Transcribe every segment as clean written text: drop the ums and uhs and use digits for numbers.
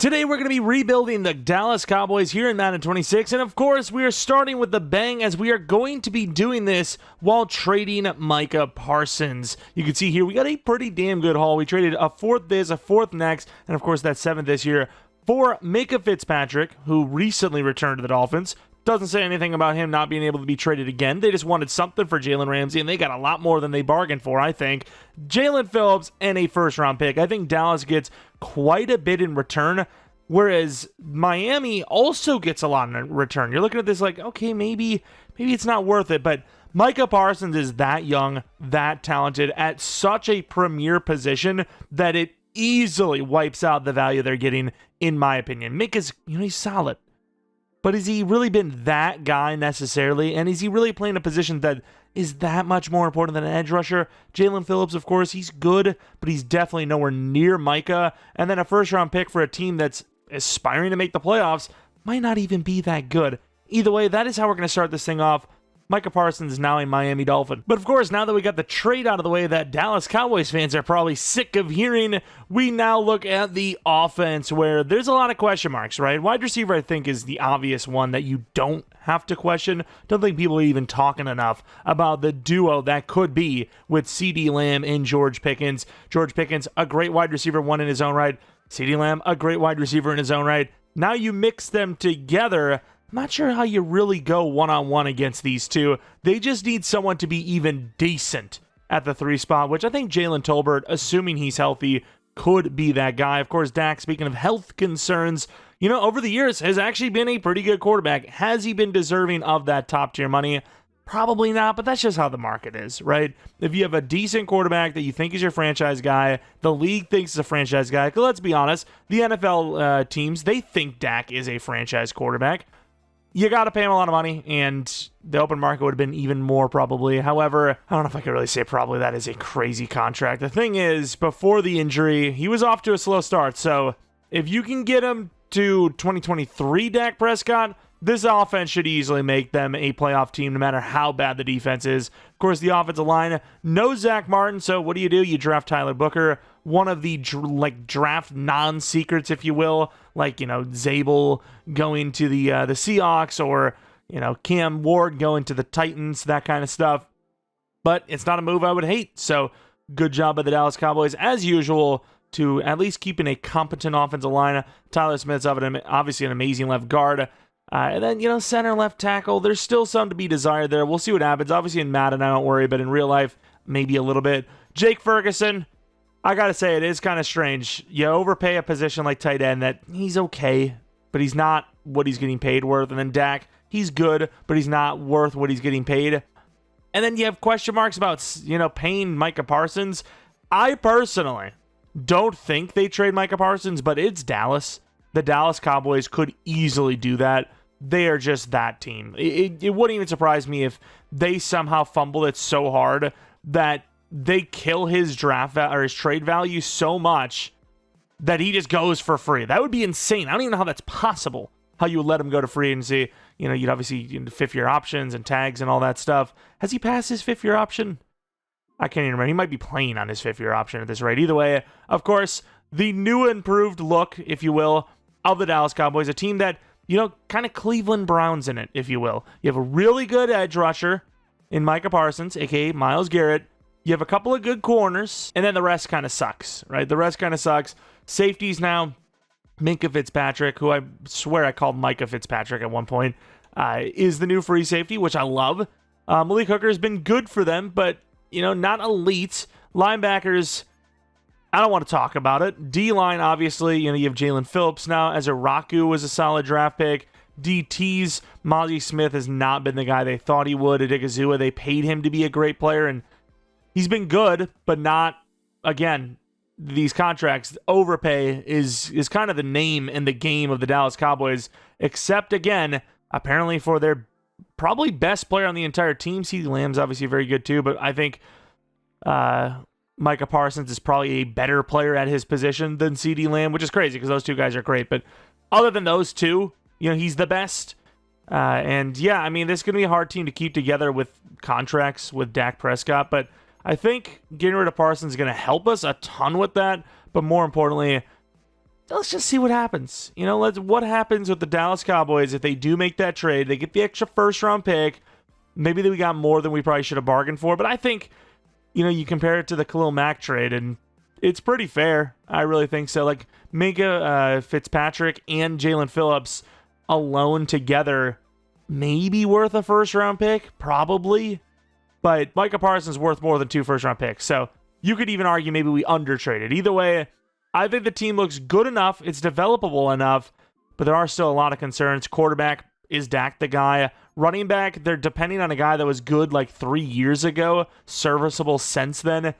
Today we're going to be rebuilding the Dallas Cowboys here in Madden 26, and of course we are starting with the bang as we are going to be doing this while trading Micah Parsons. You can see here we got a pretty damn good haul. We traded a fourth this, a fourth next, and of course that seventh this year for Micah Fitzpatrick, who recently returned to the Dolphins. Doesn't say anything about him not being able to be traded again. They just wanted something for Jalen Ramsey, and they got a lot more than they bargained for, I think. Jalen Phillips and a first-round pick. I think Dallas gets quite a bit in return, whereas Miami also gets a lot in return. You're looking at this like, okay, maybe it's not worth it, but Micah Parsons is that young, that talented, at such a premier position that it easily wipes out the value they're getting, in my opinion. Micah's, he's solid. But has he really been that guy necessarily? And is he really playing a position that is that much more important than an edge rusher? Jalen Phillips, of course, he's good, but he's definitely nowhere near Micah. And then a first-round pick for a team that's aspiring to make the playoffs might not even be that good. Either way, that is how we're going to start this thing off. Micah Parsons is now a Miami Dolphin. But of course, now that we got the trade out of the way that Dallas Cowboys fans are probably sick of hearing, we now look at the offense where there's a lot of question marks, right? Wide receiver, I think, is the obvious one that you don't have to question. Don't think people are even talking enough about the duo that could be with CeeDee Lamb and George Pickens. George Pickens, a great wide receiver, one in his own right. CeeDee Lamb, a great wide receiver in his own right. Now you mix them together. I'm not sure how you really go one-on-one against these two. They just need someone to be even decent at the 3 spot, which I think Jalen Tolbert, assuming he's healthy, could be that guy. Of course, Dak, speaking of health concerns, over the years has actually been a pretty good quarterback. Has he been deserving of that top-tier money? Probably not, but that's just how the market is, right? If you have a decent quarterback that you think is your franchise guy, the league thinks is a franchise guy, because let's be honest, the NFL teams, they think Dak is a franchise quarterback. You got to pay him a lot of money, and the open market would have been even more probably. However, I don't know if I could really say probably that is a crazy contract. The thing is, before the injury, he was off to a slow start. So if you can get him to 2023 Dak Prescott, this offense should easily make them a playoff team no matter how bad the defense is. Of course, the offensive line, no Zach Martin, so what do? You draft Tyler Booker, one of the draft non-secrets, if you will, like, Zabel going to the Seahawks or, Cam Ward going to the Titans, that kind of stuff. But it's not a move I would hate, so good job by the Dallas Cowboys, as usual, to at least keeping a competent offensive line. Tyler Smith's obviously an amazing left guard. And then, center, left tackle, there's still some to be desired there. We'll see what happens. Obviously, in Madden, I don't worry, but in real life, maybe a little bit. Jake Ferguson, I got to say, it is kind of strange. You overpay a position like tight end that he's okay, but he's not what he's getting paid worth. And then Dak, he's good, but he's not worth what he's getting paid. And then you have question marks about, paying Micah Parsons. I personally don't think they trade Micah Parsons, but it's Dallas. The Dallas Cowboys could easily do that. They are just that team. It wouldn't even surprise me if they somehow fumble it so hard that they kill his draft or his trade value so much that he just goes for free. That would be insane. I don't even know how that's possible. How you would let him go to free agency. You'd obviously fifth-year options and tags and all that stuff. Has he passed his fifth-year option? I can't even remember. He might be playing on his fifth-year option at this rate. Either way, of course, the new improved look, if you will, of the Dallas Cowboys, a team that, kind of Cleveland Browns in it, if you will. You have a really good edge rusher in Micah Parsons, a.k.a. Myles Garrett. You have a couple of good corners, and then the rest kind of sucks, right? The rest kind of sucks. Safeties now, Micah Fitzpatrick, who I swear I called Micah Fitzpatrick at one point, is the new free safety, which I love. Malik Hooker has been good for them, but, not elite. Linebackers, I don't want to talk about it. D-line, obviously, you have Jalen Phillips now. Ezraku was a solid draft pick. DTs, Mozzie Smith has not been the guy they thought he would. Adigazua, they paid him to be a great player, and he's been good, but not, again, these contracts. Overpay is kind of the name and the game of the Dallas Cowboys, except, again, apparently for their probably best player on the entire team. CeeDee Lamb's obviously very good too, but I think Micah Parsons is probably a better player at his position than CeeDee Lamb, which is crazy because those two guys are great. But other than those two, he's the best. And yeah, this is going to be a hard team to keep together with contracts with Dak Prescott. But I think getting rid of Parsons is going to help us a ton with that. But more importantly, let's just see what happens. You know, what happens with the Dallas Cowboys if they do make that trade. They get the extra first-round pick. Maybe we got more than we probably should have bargained for. But I think, you know, you compare it to the Khalil Mack trade, and it's pretty fair. I really think so. Like, Micah Fitzpatrick and Jalen Phillips alone together, maybe worth a first-round pick, probably. But Micah Parsons worth more than 2 first-round picks. So you could even argue maybe we undertraded. Either way, I think the team looks good enough. It's developable enough, but there are still a lot of concerns. Quarterback, is Dak the guy? Running back, they're depending on a guy that was good like 3 years ago, serviceable since then.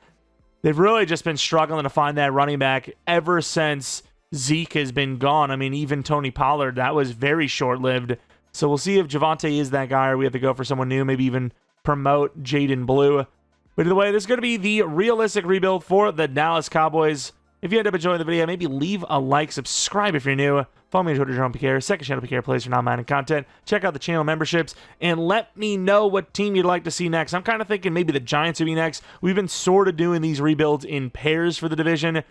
They've really just been struggling to find that running back ever since Zeke has been gone. I mean, even Tony Pollard, that was very short-lived. So we'll see if Javonte is that guy, or we have to go for someone new, maybe even promote Jaden Blue. But either way, this is going to be the realistic rebuild for the Dallas Cowboys. If you end up enjoying the video, maybe leave a like, subscribe if you're new. Follow me on Twitter, Jeromepkr, second channel PKR plays for non-Madden content. Check out the channel memberships, and let me know what team you'd like to see next. I'm kind of thinking maybe the Giants would be next. We've been sort of doing these rebuilds in pairs for the division.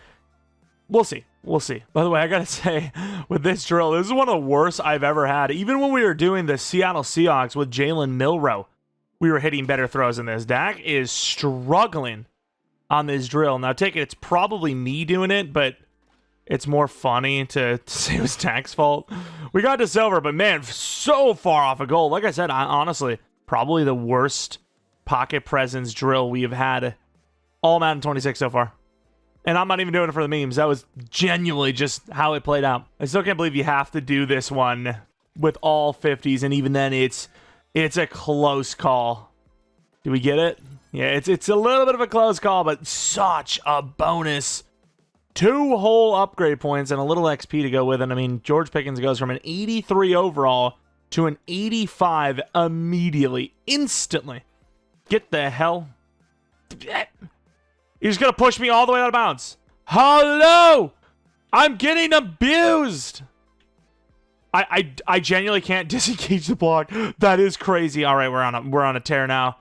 We'll see. We'll see. By the way, I got to say, with this drill, this is one of the worst I've ever had. Even when we were doing the Seattle Seahawks with Jalen Milroe, we were hitting better throws than this. Dak is struggling on this drill. Now, take it, it's probably me doing it, but it's more funny to say it was Dak's fault. We got to silver, but man, so far off a goal. Like I said, honestly, probably the worst pocket presence drill we have had all Madden 26 so far. And I'm not even doing it for the memes. That was genuinely just how it played out. I still can't believe you have to do this one with all 50s, and even then it's a close call. Do we get it? Yeah, it's a little bit of a close call, but such a bonus. 2 whole upgrade points and a little XP to go with it. I mean, George Pickens goes from an 83 overall to an 85 immediately, instantly. Get the hell. He's going to push me all the way out of bounds. Hello! I'm getting abused! I genuinely can't disengage the block. That is crazy. All right, we're on a tear now.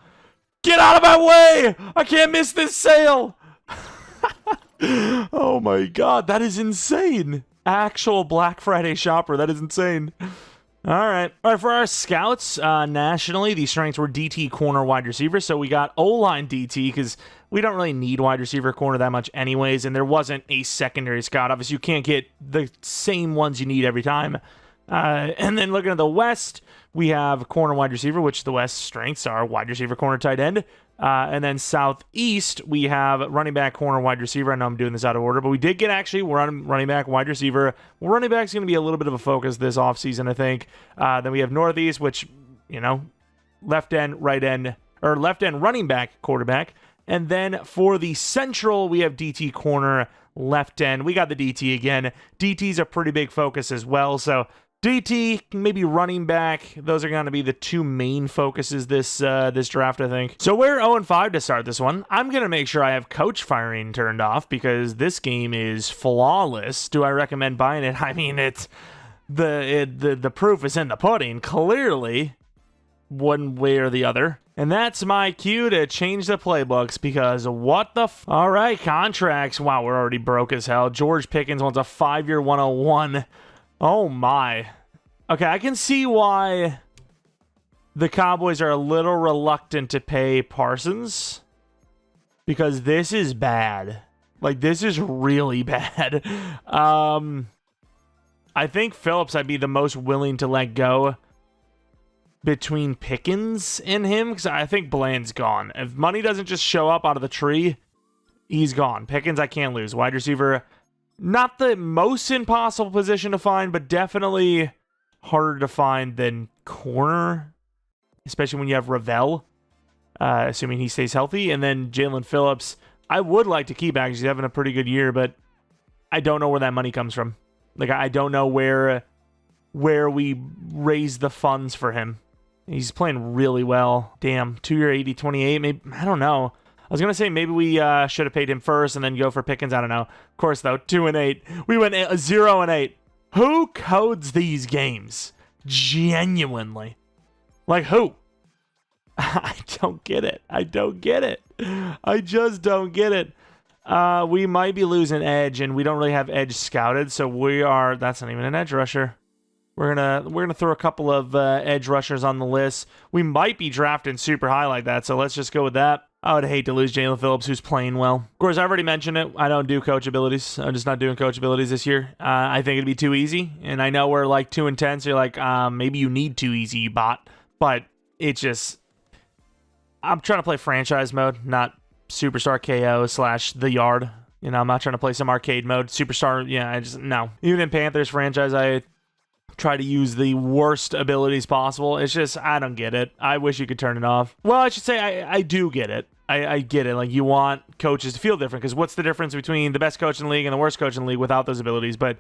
Get out of my way! I can't miss this sale! Oh my god, that is insane. Actual Black Friday shopper, that is insane. All right, for our scouts, nationally, the strengths were DT, corner, wide receiver. So we got O-line DT because we don't really need wide receiver corner that much anyways, and there wasn't a secondary scout. Obviously, you can't get the same ones you need every time. And then looking at the West, we have corner, wide receiver, which the West strengths are wide receiver, corner, tight end. And then Southeast, we have running back, corner, wide receiver. I know I'm doing this out of order, but we did get actually running back, wide receiver. Well, running back's going to be a little bit of a focus this offseason, I think. Then we have Northeast, which, you know, left end, right end, or left end running back, quarterback. And then for the Central, we have DT, corner, left end. We got the DT again. DT's a pretty big focus as well, so DT, maybe running back. Those are going to be the 2 main focuses this draft, I think. So we're 0-5 to start this one. I'm going to make sure I have coach firing turned off because this game is flawless. Do I recommend buying it? I mean, it's the proof is in the pudding, clearly, one way or the other. And that's my cue to change the playbooks because what the all right, contracts. Wow, we're already broke as hell. George Pickens wants a 5-year 101. Oh my. Okay, I can see why the Cowboys are a little reluctant to pay Parsons because this is bad. Like, this is really bad. I think Phillips I'd be the most willing to let go between Pickens and him because I think Bland's gone. If money doesn't just show up out of the tree, he's gone. Pickens I can't lose. Wide receiver, not the most impossible position to find, but definitely harder to find than corner, especially when you have Ravel, assuming he stays healthy. And then Jalen Phillips, I would like to keep actually. He's having a pretty good year, but I don't know where that money comes from. Like, I don't know where we raise the funds for him. He's playing really well. Damn, 2-year 80-28, maybe, I don't know. I was going to say maybe we should have paid him first and then go for Pickens. I don't know. Of course, though, 2-8. We went 0-8. Who codes these games? Genuinely. Like, who? I don't get it. I don't get it. I just don't get it. We might be losing edge, and we don't really have edge scouted, so that's not even an edge rusher. We're gonna throw a couple of edge rushers on the list. We might be drafting super high like that, so let's just go with that. I would hate to lose Jalen Phillips, who's playing well. Of course, I've already mentioned it. I don't do coach abilities. I'm just not doing coach abilities this year. I think it'd be too easy, and I know we're like 2 and 10, so you're like, maybe you need too easy, you bot. But it's just, I'm trying to play franchise mode, not Superstar KO / the yard. You know, I'm not trying to play some arcade mode. Superstar, no. Even in Panthers franchise, I try to use the worst abilities possible. It's just, I don't get it. I wish you could turn it off. Well, I should say I do get it. I get it. Like, you want coaches to feel different, because what's the difference between the best coach in the league and the worst coach in the league without those abilities? But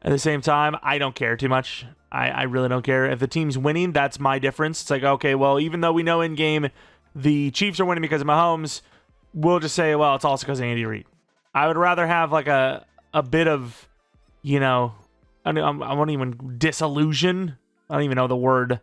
at the same time, I don't care too much. I really don't care. If the team's winning, that's my difference. It's like, okay, well, even though we know in game the Chiefs are winning because of Mahomes, we'll just say, well, it's also because of Andy Reid. I would rather have like a bit of, you know, I won't even disillusion. I don't even know the word.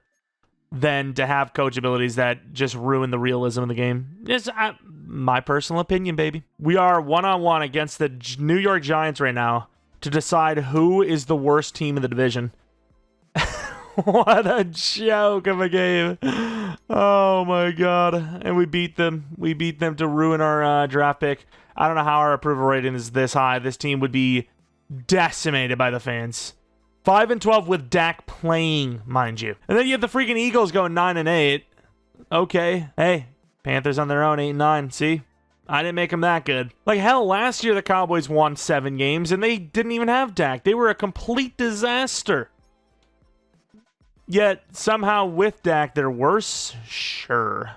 Than to have coach abilities that just ruin the realism of the game. Just my personal opinion, baby. We are 1-on-1 against the New York Giants right now to decide who is the worst team in the division. What a joke of a game. Oh my god. And we beat them. We beat them to ruin our draft pick. I don't know how our approval rating is this high. This team would be decimated by the fans. 5-12 with Dak playing, mind you. And then you have the freaking Eagles going 9-8. Okay. Hey, Panthers on their own, 8-9. See? I didn't make them that good. Like, hell, last year the Cowboys won 7 games, and they didn't even have Dak. They were a complete disaster. Yet, somehow with Dak, they're worse? Sure.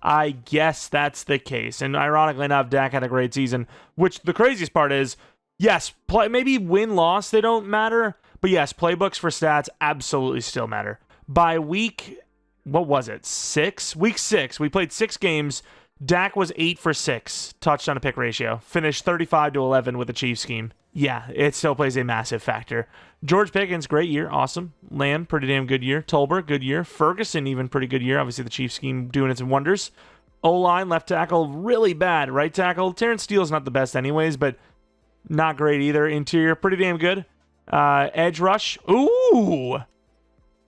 I guess that's the case. And ironically enough, Dak had a great season, which the craziest part is, yes, maybe win-loss, they don't matter. But yes, playbooks for stats absolutely still matter. By week, what was it? 6? Week 6, we played 6 games. Dak was 8 for 6, touchdown to pick ratio. Finished 35-11 with the Chiefs scheme. Yeah, it still plays a massive factor. George Pickens, great year, awesome. Lamb, pretty damn good year. Tolbert, good year. Ferguson, even pretty good year. Obviously, the Chiefs scheme doing its wonders. O-line, left tackle, really bad. Right tackle, Terrence Steele's not the best anyways, but not great either. Interior, pretty damn good. Edge rush. Ooh,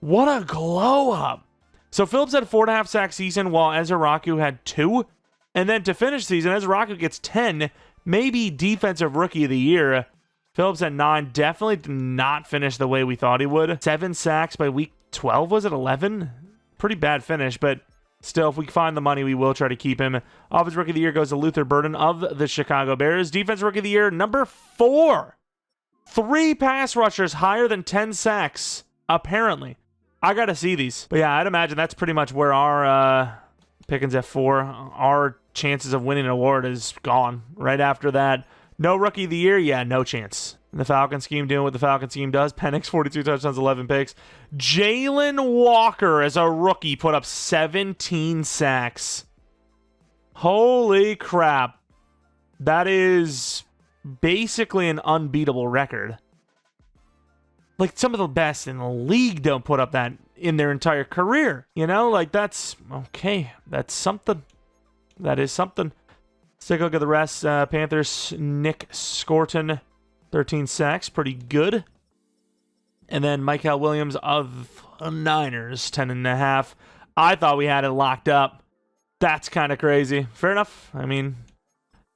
what a glow up. So Phillips had 4.5 sack season while Ezra had 2. And then to finish the season, Ezra gets 10, maybe defensive rookie of the year. Phillips at 9, definitely did not finish the way we thought he would. 7 sacks by week 12, was it 11? Pretty bad finish, but still, if we find the money, we will try to keep him. Offensive rookie of the year goes to Luther Burden of the Chicago Bears. Defensive rookie of the year, number 4. 3 pass rushers higher than 10 sacks, apparently. I got to see these. But yeah, I'd imagine that's pretty much where our Pickens at 4, our chances of winning an award is gone. Right after that, no rookie of the year, yeah, no chance. And the Falcon scheme doing what the Falcon scheme does. Penix, 42 touchdowns, 11 picks. Jalen Walker, as a rookie, put up 17 sacks. Holy crap. That is basically an unbeatable record. Like, some of the best in the league don't put up that in their entire career. You know, like, that's okay. That's something. That is something. Let's take a look at the rest. Panthers, Nick Scorton, 13 sacks. Pretty good. And then Michael Williams of Niners, 10.5. I thought we had it locked up. That's kind of crazy. Fair enough. I mean,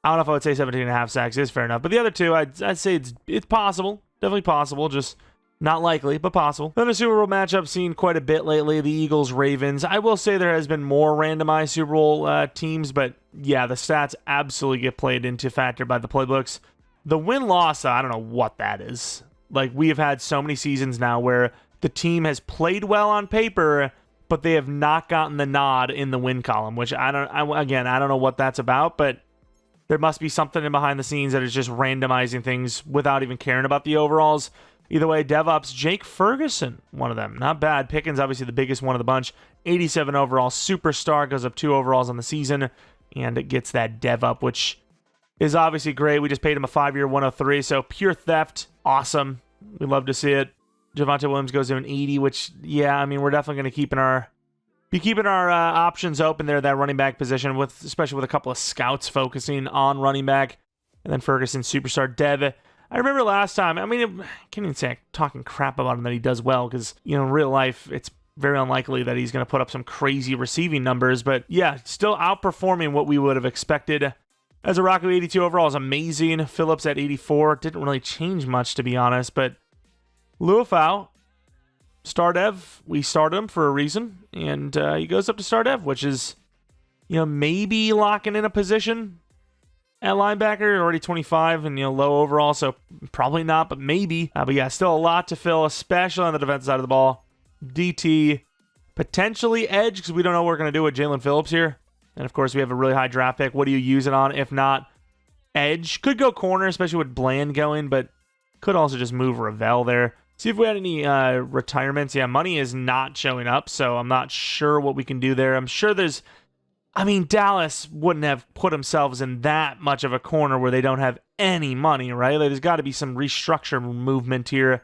I don't know if I would say 17.5 sacks is fair enough. But the other two, I'd say it's possible. Definitely possible. Just not likely, but possible. Then the Super Bowl matchup seen quite a bit lately. The Eagles-Ravens. I will say there has been more randomized Super Bowl teams, but yeah, the stats absolutely get played into factor by the playbooks. The win-loss, I don't know what that is. Like, we have had so many seasons now where the team has played well on paper, but they have not gotten the nod in the win column, which I don't know what that's about, but there must be something in behind the scenes that is just randomizing things without even caring about the overalls. Either way, DevOps, Jake Ferguson, one of them. Not bad. Pickens, obviously the biggest one of the bunch. 87 overall. Superstar, goes up 2 overalls on the season, and it gets that dev up, which is obviously great. We just paid him a 5-year 103, so pure theft. Awesome. We love to see it. Javonte Williams goes to an 80, which, yeah, I mean, we're definitely going to be keeping our options open there, that running back position, especially with a couple of scouts focusing on running back. And then Ferguson, superstar Dev. I remember last time, I mean, I can't even say I'm talking crap about him that he does well, because, you know, in real life, it's very unlikely that he's going to put up some crazy receiving numbers. But yeah, still outperforming what we would have expected. As a Rocky 82 overall is amazing. Phillips at 84. Didn't really change much, to be honest. But Luafau, star dev, we started him for a reason. And he goes up to star dev, which is, you know, maybe locking in a position at linebacker, already 25 and, you know, low overall, so probably not, but maybe. But yeah, still a lot to fill, especially on the defensive side of the ball. DT, potentially edge, because we don't know what we're going to do with Jalen Phillips here. And, of course, we have a really high draft pick. What do you use it on? If not, edge. Could go corner, especially with Bland going, but could also just move Ravel there. See if we had any retirements. Yeah, money is not showing up, so I'm not sure what we can do there. I'm sure there's... I mean, Dallas wouldn't have put themselves in that much of a corner where they don't have any money, right? Like, there's got to be some restructure movement here,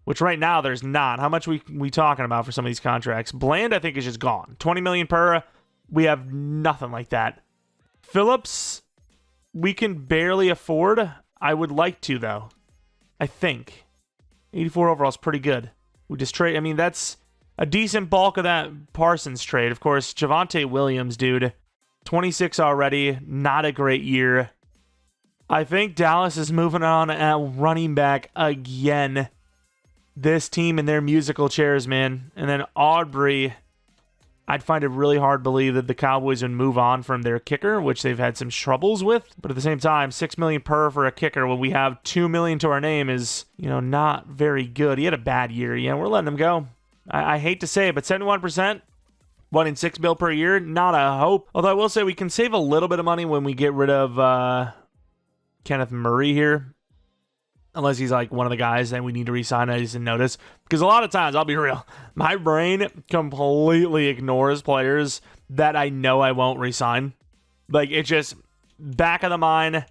which right now there's not. How much we talking about for some of these contracts? Bland, I think, is just gone. $20 million per. We have nothing like that. Phillips, we can barely afford. I would like to, though. I think 84 overall is pretty good. We just trade. I mean, that's a decent bulk of that Parsons trade. Of course, Javonte Williams, dude. 26 already. Not a great year. I think Dallas is moving on at running back again. This team and their musical chairs, man. And then Aubrey. I'd find it really hard to believe that the Cowboys would move on from their kicker, which they've had some troubles with. But at the same time, $6 million per for a kicker when we have $2 million to our name is, you know, not very good. He had a bad year. Yeah, we're letting him go. I hate to say it, but 71%, wanting $6 million per year, not a hope. Although I will say we can save a little bit of money when we get rid of Kenneth Murray here. Unless he's like one of the guys that we need to re-sign. I just didn't notice. Because a lot of times, I'll be real, my brain completely ignores players that I know I won't re-sign. Like, it's just back of the mind,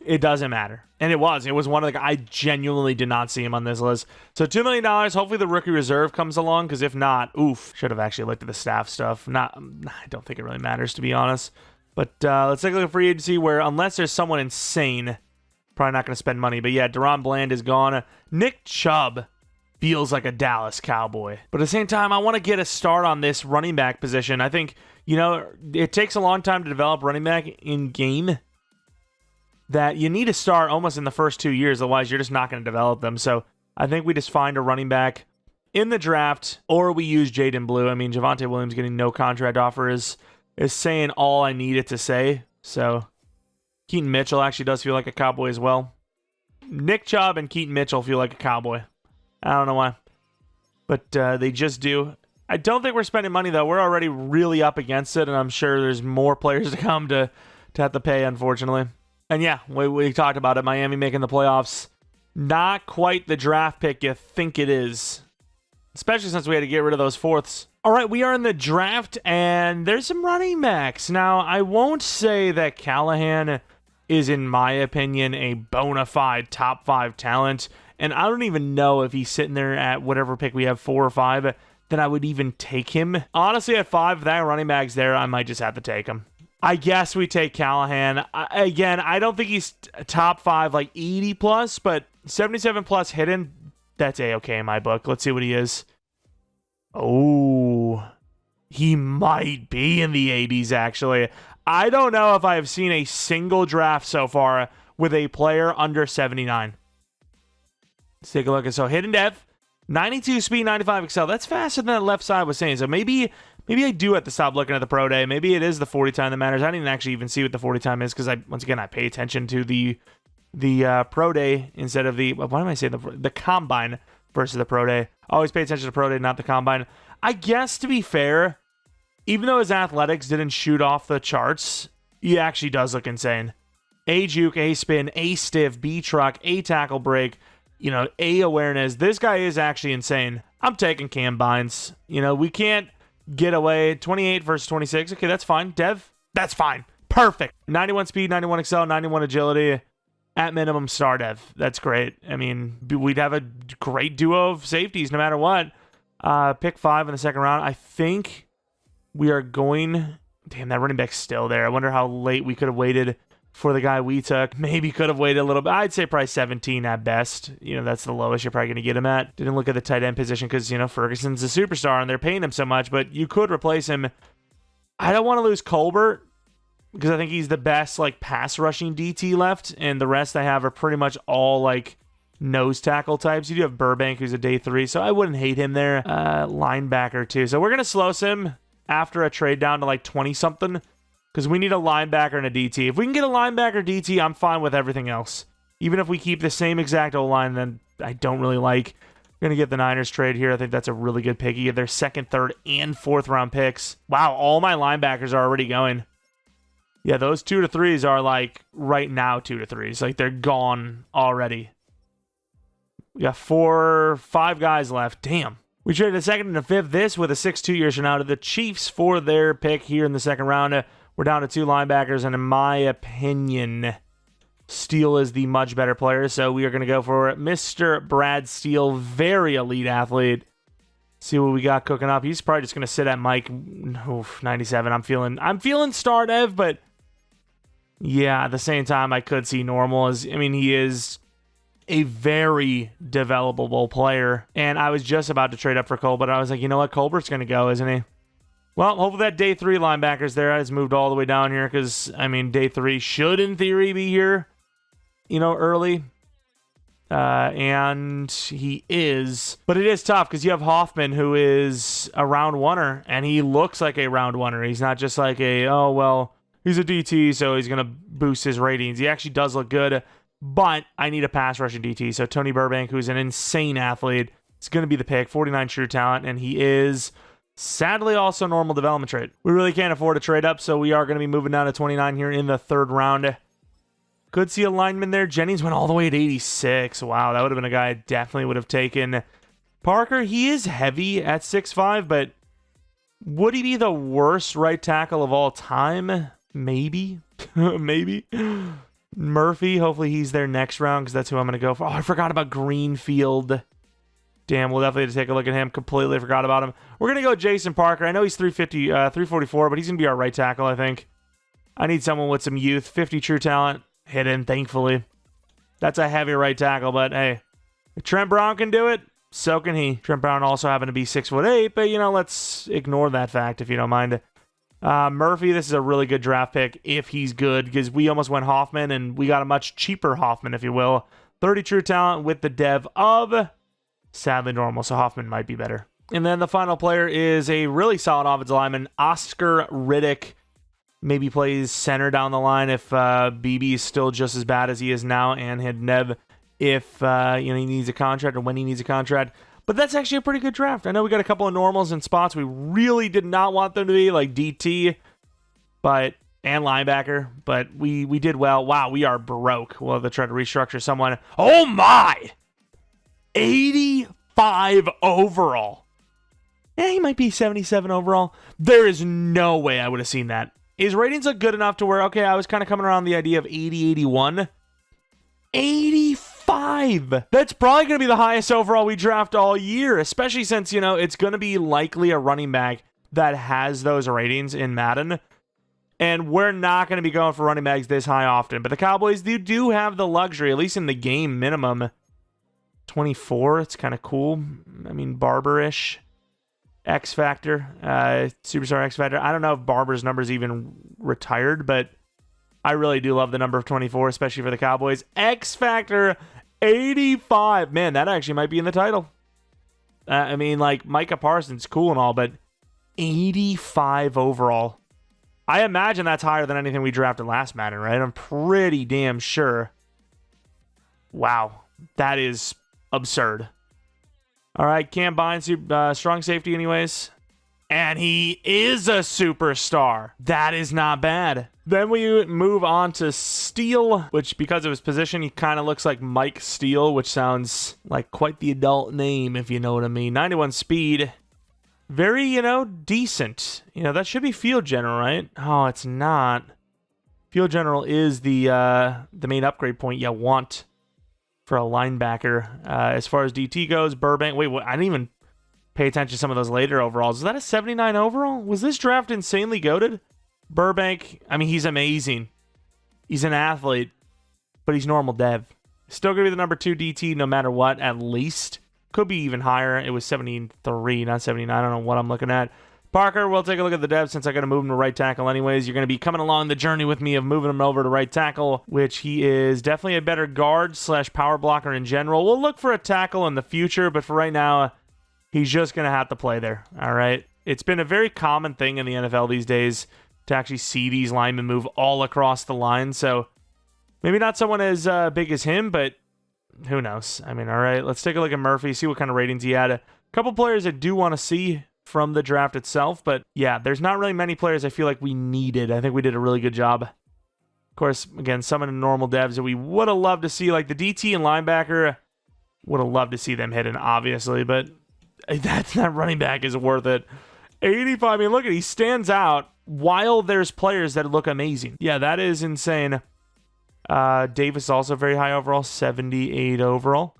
it doesn't matter. And it was one of the guys. I genuinely did not see him on this list. So $2 million. Hopefully the rookie reserve comes along, because if not, oof. Should have actually looked at the staff stuff. I don't think it really matters, to be honest. But let's take a look at free agency, where unless there's someone insane, probably not going to spend money. But yeah, Deron Bland is gone. Nick Chubb feels like a Dallas Cowboy. But at the same time, I want to get a start on this running back position. I think, you know, it takes a long time to develop running back in game, that you need to start almost in the first 2 years. Otherwise, you're just not going to develop them. So I think we just find a running back in the draft, or we use Jaden Blue. I mean, Javonte Williams getting no contract offer is saying all I need it to say. So Keaton Mitchell actually does feel like a Cowboy as well. Nick Chubb and Keaton Mitchell feel like a Cowboy. I don't know why, but they just do. I don't think we're spending money, though. We're already really up against it, and I'm sure there's more players to come to have to pay, unfortunately. And yeah, we talked about it. Miami making the playoffs. Not quite the draft pick you think it is, especially since we had to get rid of those fourths. All right, we are in the draft, and there's some running backs. Now, I won't say that Callahan is, in my opinion, a bona fide top 5 talent. And I don't even know if he's sitting there at whatever pick we have, 4 or 5, that I would even take him. Honestly, at 5, if that running back's there, I might just have to take him. I guess we take Callahan. Again, I don't think he's top 5, like 80 plus, but 77 plus hidden, that's A-okay in my book. Let's see what he is. Oh, he might be in the 80s, actually. I don't know if I have seen a single draft so far with a player under 79. Let's take a look. So hidden depth, 92 speed, 95 excel. That's faster than that left side was saying. So maybe I do have to stop looking at the pro day. Maybe it is the 40 time that matters. I didn't actually even see what the 40 time is, because once again I pay attention to the pro day instead of the, why am I saying the combine versus the pro day? I always pay attention to pro day, not the combine. I guess, to be fair, even though his athletics didn't shoot off the charts, he actually does look insane. A juke, A spin, A stiff, B truck, A tackle break, you know, A awareness. This guy is actually insane. I'm taking Cam Bynes. You know, we can't get away. 28 versus 26. Okay, that's fine. Dev, that's fine. Perfect. 91 speed, 91 excel, 91 agility. At minimum, star dev. That's great. I mean, we'd have a great duo of safeties no matter what. Pick 5 in the second round. I think we are going... Damn, that running back's still there. I wonder how late we could have waited for the guy we took. Maybe could have waited a little bit. I'd say probably 17 at best. That's the lowest you're probably going to get him at. Didn't look at the tight end position because, Ferguson's a superstar and they're paying him so much, but you could replace him. I don't want to lose Colbert because I think he's the best, pass rushing DT left, and the rest I have are pretty much all, nose tackle types. You do have Burbank, who's a day 3, so I wouldn't hate him there. Linebacker, too. So we're going to slow sim after a trade down to, 20-something. Because we need a linebacker and a DT. If we can get a linebacker DT, I'm fine with everything else. Even if we keep the same exact O-line, then I don't really like. We're going to get the Niners trade here. I think that's a really good pick. You get their 2nd, 3rd, and 4th round picks. Wow, all my linebackers are already going. Yeah, those 2 to 3s are right now 2 to 3s. They're gone already. We got 5 guys left. Damn. We traded a 2nd and a 5th. This with a 6 2-year now to the Chiefs for their pick here in the 2nd round. We're down to 2 linebackers, and in my opinion, Steele is the much better player, so we are going to go for Mr. Brad Steele, very elite athlete. See what we got cooking up. He's probably just going to sit at Mike. 97. I'm feeling star dev, but yeah, at the same time, I could see normal. He is a very developable player, and I was just about to trade up for Cole, but I was like, you know what? Colbert's going to go, isn't he? Well, hopefully that day 3 linebacker's there. I just moved all the way down here because, day 3 should, in theory, be here, early. And he is. But it is tough because you have Hoffman, who is a round oneer, and he looks like a round oneer. He's not just like he's a DT, so he's going to boost his ratings. He actually does look good, but I need a pass rushing DT. So Tony Burbank, who's an insane athlete, is going to be the pick. 49 true talent, and he is... sadly, also normal development trade. We really can't afford to trade up, so we are going to be moving down to 29 here in the 3rd round. Could see a lineman there. Jennings went all the way to 86. Wow, that would have been a guy I definitely would have taken. Parker, he is heavy at 6'5", but would he be the worst right tackle of all time? Maybe. Maybe. Murphy, hopefully he's there next round because that's who I'm going to go for. Oh, I forgot about Greenfield. Damn, we'll definitely have to take a look at him. Completely forgot about him. We're going to go Jason Parker. I know he's 344, but he's going to be our right tackle, I think. I need someone with some youth. 50 true talent. Hidden, thankfully. That's a heavy right tackle, but hey. If Trent Brown can do it, so can he. Trent Brown also happened to be 6'8", but, let's ignore that fact if you don't mind. Murphy, this is a really good draft pick if he's good, because we almost went Hoffman, and we got a much cheaper Hoffman, if you will. 30 true talent with the dev of... sadly normal, so Hoffman might be better. And then the final player is a really solid offensive lineman, Oscar Riddick. Maybe plays center down the line if BB is still just as bad as he is now, and had Nev if he needs a contract or when he needs a contract. But that's actually a pretty good draft. I know we got a couple of normals in spots we really did not want them to be, like DT, and linebacker, but we did well. Wow, we are broke. We'll have to try to restructure someone. Oh my! 85 overall. He might be 77 overall. There is no way I would have seen that. His ratings look good enough to where, okay, I was kind of coming around the idea of 80, 81. 85! That's probably going to be the highest overall we draft all year, especially since, it's going to be likely a running back that has those ratings in Madden. And we're not going to be going for running backs this high often. But the Cowboys do have the luxury, at least in the game minimum. 24, it's kind of cool. Barber-ish. X Factor, Superstar X Factor. I don't know if Barber's number's even retired, but I really do love the number of 24, especially for the Cowboys. X Factor 85. Man, that actually might be in the title. Micah Parsons, cool and all, but 85 overall. I imagine that's higher than anything we drafted last Madden, right? I'm pretty damn sure. Wow, that is absurd. All right, Cam Bynes, strong safety anyways. And he is a superstar. That is not bad. Then we move on to Steele, which because of his position, he kind of looks like Mike Steele, which sounds like quite the adult name, if you know what I mean. 91 speed. Very, decent. That should be Field General, right? Oh, it's not. Field General is the main upgrade point you want for a linebacker. As far as DT goes, Burbank. Wait, I didn't even pay attention to some of those later overalls. Is that a 79 overall? Was this draft insanely goated? Burbank, he's amazing. He's an athlete, but he's normal dev. Still going to be the number 2 DT no matter what, at least. Could be even higher. It was 73, not 79. I don't know what I'm looking at. Parker, we'll take a look at the dev since I got to move him to right tackle anyways. You're going to be coming along the journey with me of moving him over to right tackle, which he is definitely a better guard / power blocker in general. We'll look for a tackle in the future, but for right now, he's just going to have to play there, all right? It's been a very common thing in the NFL these days to actually see these linemen move all across the line, so maybe not someone as big as him, but who knows? I mean, all right, let's take a look at Murphy, see what kind of ratings he had. A couple players I do want to see from the draft itself, but yeah, there's not really many players I feel like we needed. I think we did a really good job. Of course, again, some of the normal devs that we would have loved to see, like the DT and linebacker, would have loved to see them hitting, obviously, but that running back is worth it. 85, I mean, look at, he stands out while there's players that look amazing. Yeah, that is insane. Davis also very high overall, 78 overall.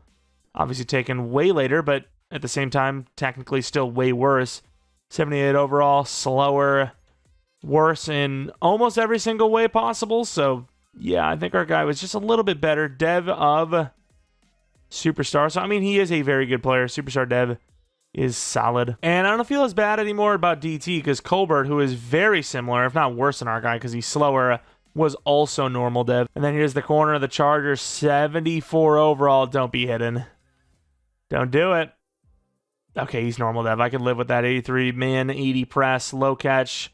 Obviously taken way later, but at the same time, technically still way worse. 78 overall, slower, worse in almost every single way possible. So, yeah, I think our guy was just a little bit better. Dev of Superstar. So, I mean, he is a very good player. Superstar Dev is solid. And I don't feel as bad anymore about DT because Colbert, who is very similar, if not worse than our guy because he's slower, was also normal dev. And then here's the corner of the Chargers, 74 overall. Don't be hidden. Don't do it. Okay, he's normal dev. I can live with that. 83 man, 80 press, low catch.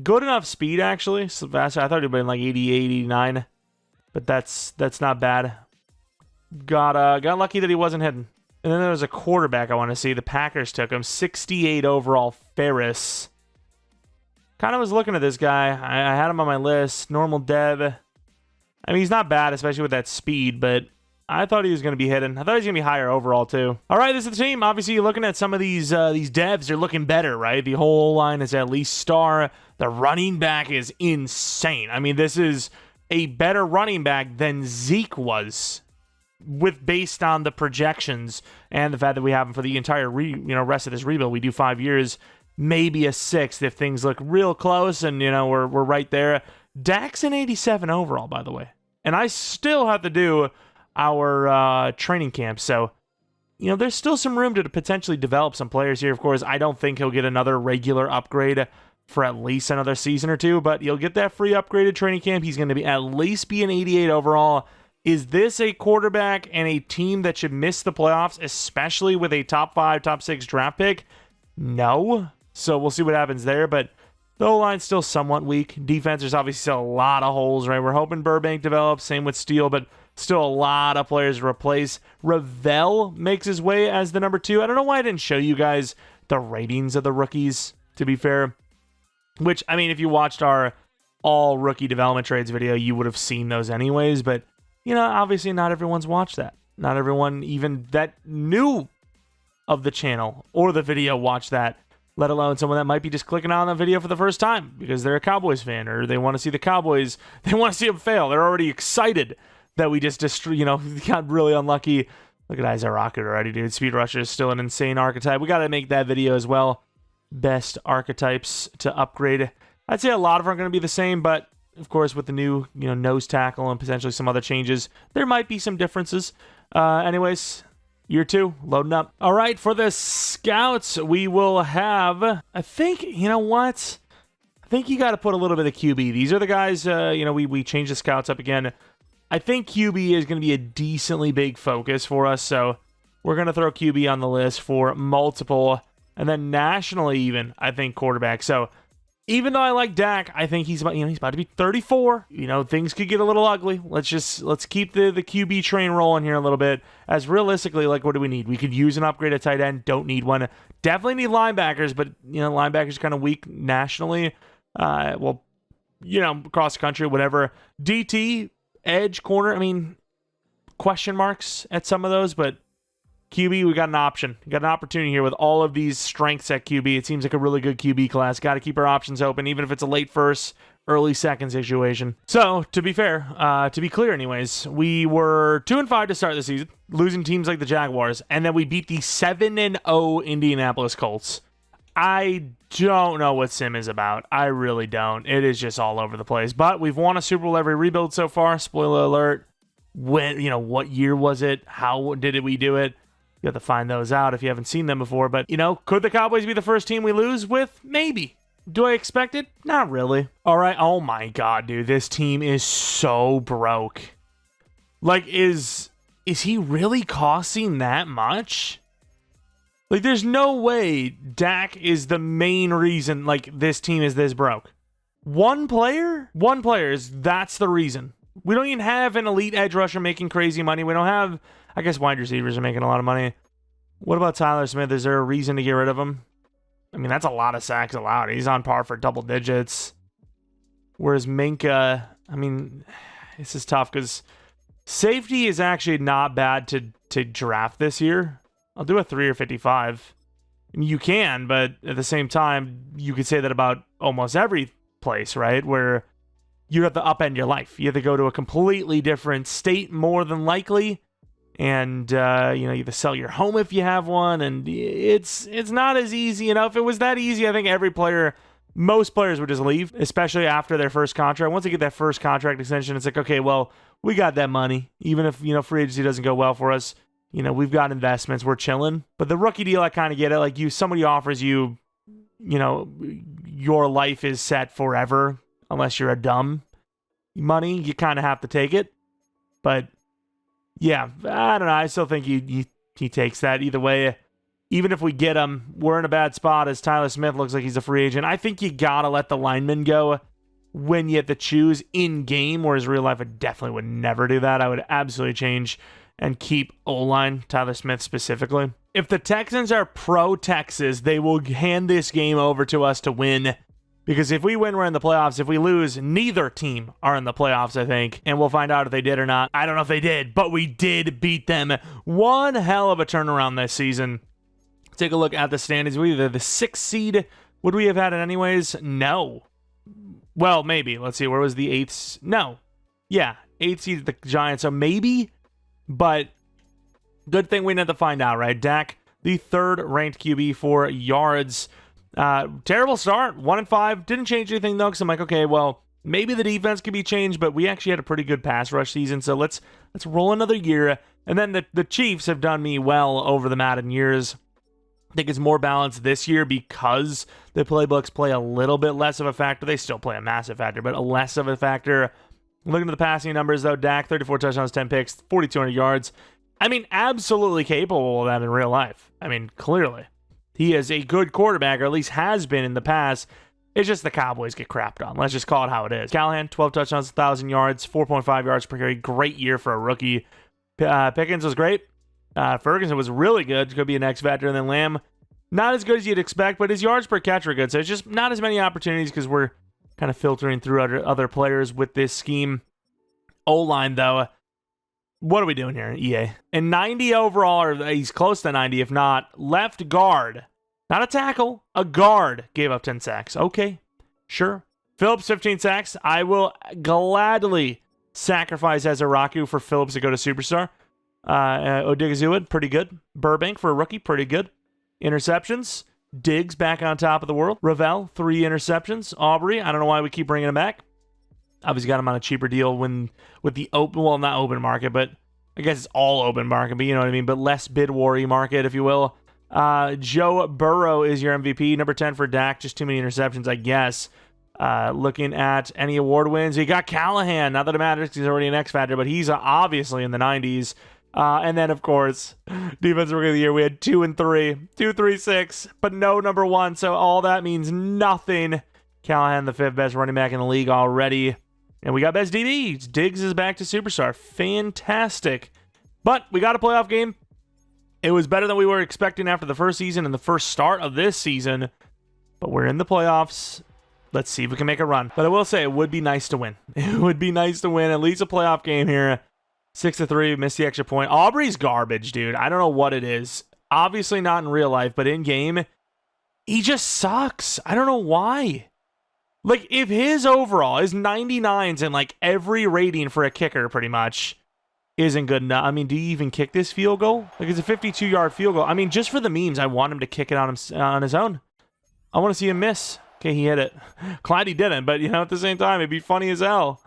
Good enough speed, actually. Sylvester, I thought he'd been like 80, 89. But that's not bad. Got lucky that he wasn't hidden. And then there was a quarterback I want to see. The Packers took him. 68 overall, Ferris. Kind of was looking at this guy. I had him on my list. Normal dev. I mean, he's not bad, especially with that speed, but I thought he was going to be hidden. I thought he was going to be higher overall, too. All right, this is the team. Obviously, you're looking at some of these devs. They're looking better, right? The whole line is at least star. The running back is insane. I mean, this is a better running back than Zeke was, based on the projections and the fact that we have him for the entire rest of this rebuild. We do 5 years, maybe a 6th if things look real close and we're right there. Dak's an 87 overall, by the way, and I still have to do our training camp, so there's still some room to potentially develop some players here. Of course, I don't think he'll get another regular upgrade for at least another season or two, but you'll get that free upgraded training camp. He's going to be at least an 88 overall. Is this a quarterback and a team that should miss the playoffs, especially with a top 5, top 6 draft pick? No. So we'll see what happens there, but the O-line's still somewhat weak. Defense, there's obviously still a lot of holes, right? We're hoping Burbank develops, same with Steele, but still a lot of players to replace. Ravel makes his way as the number 2. I don't know why I didn't show you guys the ratings of the rookies, to be fair. Which, I mean, if you watched our all rookie development trades video, you would have seen those anyways, but obviously not everyone's watched that. Not everyone even that knew of the channel or the video watched that, let alone someone that might be just clicking on the video for the first time because they're a Cowboys fan or they want to see the Cowboys. They want to see them fail. They're already excited that we just got really unlucky. Look at Isaiah Rocket already, dude. Speed Rusher is still an insane archetype. We got to make that video as well. Best archetypes to upgrade. I'd say a lot of them are going to be the same, but of course, with the new, nose tackle and potentially some other changes, there might be some differences. Anyways, year 2, loading up. All right, for the scouts, we will have, I think, what? I think you got to put a little bit of QB. These are the guys, we changed the scouts up again. I think QB is going to be a decently big focus for us, so we're going to throw QB on the list for multiple, and then nationally even, I think quarterback. So even though I like Dak, I think he's about to be 34. Things could get a little ugly. Let's keep the QB train rolling here a little bit. As realistically, what do we need? We could use an upgraded tight end. Don't need one. Definitely need linebackers, but linebackers are kind of weak nationally. Across the country, whatever. DT, edge, corner. I mean, question marks at some of those, but QB, we got an option. We got an opportunity here with all of these strengths at QB. It seems like a really good QB class. Got to keep our options open, even if it's a late first, early second situation. So, to be fair, to be clear anyways, we were 2-5 to start the season, losing teams like the Jaguars, and then we beat the 7-0 Indianapolis Colts. I don't know what Sim is about. I really don't. It is just all over the place. But we've won a Super Bowl every rebuild so far. Spoiler alert. When, what year was it? How did we do it? You have to find those out if you haven't seen them before. But, could the Cowboys be the first team we lose with? Maybe. Do I expect it? Not really. All right. Oh, my God, dude. This team is so broke. Like, is he really costing that much? Like, there's no way Dak is the main reason, this team is this broke. One player? One player that's the reason. We don't even have an elite edge rusher making crazy money. We don't have, I guess wide receivers are making a lot of money. What about Tyler Smith? Is there a reason to get rid of him? I mean, that's a lot of sacks allowed. He's on par for double digits. Whereas Minka, I mean, this is tough because safety is actually not bad to draft this year. I'll do a 3 or 55. I mean, you can, but at the same time, you could say that about almost every place, right? Where you have to upend your life. You have to go to a completely different state more than likely. And, you have to sell your home if you have one. And it's not as easy. If it was that easy, I think most players would just leave, especially after their first contract. Once they get that first contract extension, it's like, okay, well, we got that money. Even if, free agency doesn't go well for us. We've got investments. We're chilling. But the rookie deal, I kind of get it. Like, somebody offers you, your life is set forever unless you're a dumb money. You kind of have to take it. But, yeah, I don't know. I still think he takes that. Either way, even if we get him, we're in a bad spot as Tyler Smith looks like he's a free agent. I think you got to let the lineman go when you have to choose in-game, whereas real life, I definitely would never do that. I would absolutely change and keep O-line, Tyler Smith specifically. If the Texans are pro-Texas, they will hand this game over to us to win. Because if we win, we're in the playoffs. If we lose, neither team are in the playoffs, I think. And we'll find out if they did or not. I don't know if they did, but we did beat them. One hell of a turnaround this season. Take a look at the standings. We're either the 6th seed. Would we have had it anyways? No. Well, maybe. Let's see. Where was the 8th? No. Yeah, 8th seed, the Giants. So maybe. But good thing we didn't have to find out, right? Dak, the 3rd ranked QB for yards. Terrible start, 1-5. Didn't change anything though, because I'm like, okay, well, maybe the defense could be changed, but we actually had a pretty good pass rush season. So let's roll another year. And then the Chiefs have done me well over the Madden years. I think it's more balanced this year because the playbooks play a little bit less of a factor. They still play a massive factor, but a less of a factor. Looking at the passing numbers, though, Dak, 34 touchdowns, 10 picks, 4,200 yards. I mean, absolutely capable of that in real life. I mean, clearly. He is a good quarterback, or at least has been in the past. It's just the Cowboys get crapped on. Let's just call it how it is. Callahan, 12 touchdowns, 1,000 yards, 4.5 yards per carry. Great year for a rookie. Pickens was great. Ferguson was really good. Could be an X factor. And then Lamb, not as good as you'd expect, but his yards per catch were good. So it's just not as many opportunities because we're kind of filtering through other players with this scheme. O-line, though, what are we doing here, EA? And 90 overall, or he's close to 90, if not. Left guard, not a tackle, a guard, gave up 10 sacks. Okay, sure. Phillips, 15 sacks. I will gladly sacrifice Ezeraku for Phillips to go to Superstar. Odigizua, pretty good. Burbank for a rookie, pretty good. Interceptions. Diggs back on top of the world. Ravel, 3 interceptions. Aubrey, I don't know why we keep bringing him back. Obviously got him on a cheaper deal with the open, well, not open market, but I guess it's all open market, but you know what I mean, but less bid worry market, if you will. Joe Burrow is your MVP. Number 10 for Dak, just too many interceptions, I guess. Looking at any award wins, you got Callahan. Not that it matters, he's already an X Factor, but he's obviously in the 90s. And then, of course, Defensive Rookie of the Year, we had 2 and 3, 2, 3, 6, but no number 1, so all that means nothing. Callahan, the 5th best running back in the league already. And we got best DBs. Diggs is back to Superstar. Fantastic. But we got a playoff game. It was better than we were expecting after the first season and the first start of this season. But we're in the playoffs. Let's see if we can make a run. But I will say, it would be nice to win. It would be nice to win at least a playoff game here. 6-3, missed the extra point. Aubrey's garbage, dude. I don't know what it is. Obviously not in real life, but in game, he just sucks. I don't know why. Like, if his overall, his 99s and, like, every rating for a kicker, pretty much, isn't good enough. I mean, do you even kick this field goal? Like, it's a 52-yard field goal. I mean, just for the memes, I want him to kick it on his own. I want to see him miss. Okay, he hit it. Glad he didn't, but, you know, at the same time, it'd be funny as hell.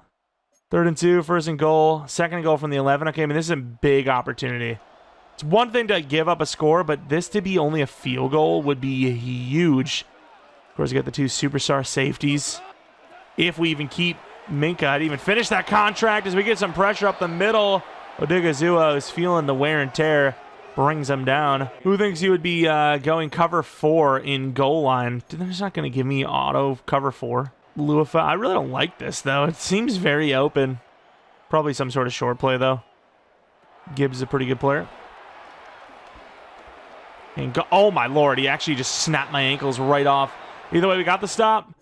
3rd and 2, 1st and goal. 2nd and goal from the 11. Okay, I mean, this is a big opportunity. It's one thing to give up a score, but this to be only a field goal would be huge. Of course, we got the 2 superstar safeties. If we even keep Micah, I'd even finish that contract as we get some pressure up the middle. Odigizua is feeling the wear and tear. Brings him down. Who thinks he would be going cover 4 in goal line? They're just not going to give me auto cover 4. Luafa, I really don't like this, though. It seems very open. Probably some sort of short play, though. Gibbs is a pretty good player. And oh, my Lord. He actually just snapped my ankles right off. Either way, we got the stop.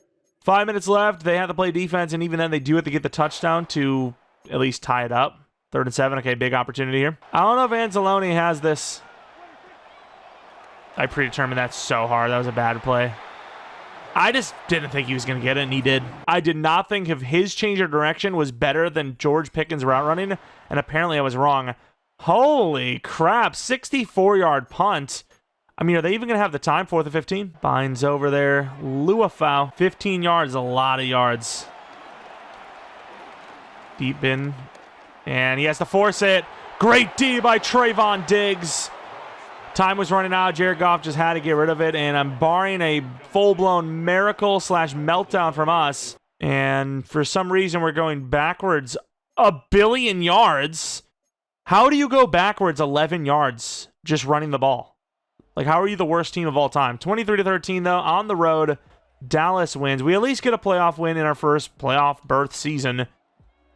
5 minutes left. They have to play defense, and even then, they do have to get the touchdown to at least tie it up. 3rd and 7. Okay, big opportunity here. I don't know if Anzalone has this. I predetermined that so hard. That was a bad play. I just didn't think he was going to get it, and he did. I did not think if his change of direction was better than George Pickens' route running, and apparently I was wrong. Holy crap, 64-yard punt. I mean, are they even going to have the time? 4th and 15. Binds over there. Luafau, 15 yards, a lot of yards. Deep in. And he has to force it. Great D by Trayvon Diggs. Time was running out. Jared Goff just had to get rid of it. And I'm barring a full-blown miracle / meltdown from us. And for some reason, we're going backwards 1 billion yards. How do you go backwards 11 yards just running the ball? Like, how are you the worst team of all time? 23-13, though, on the road. Dallas wins. We at least get a playoff win in our first playoff berth season.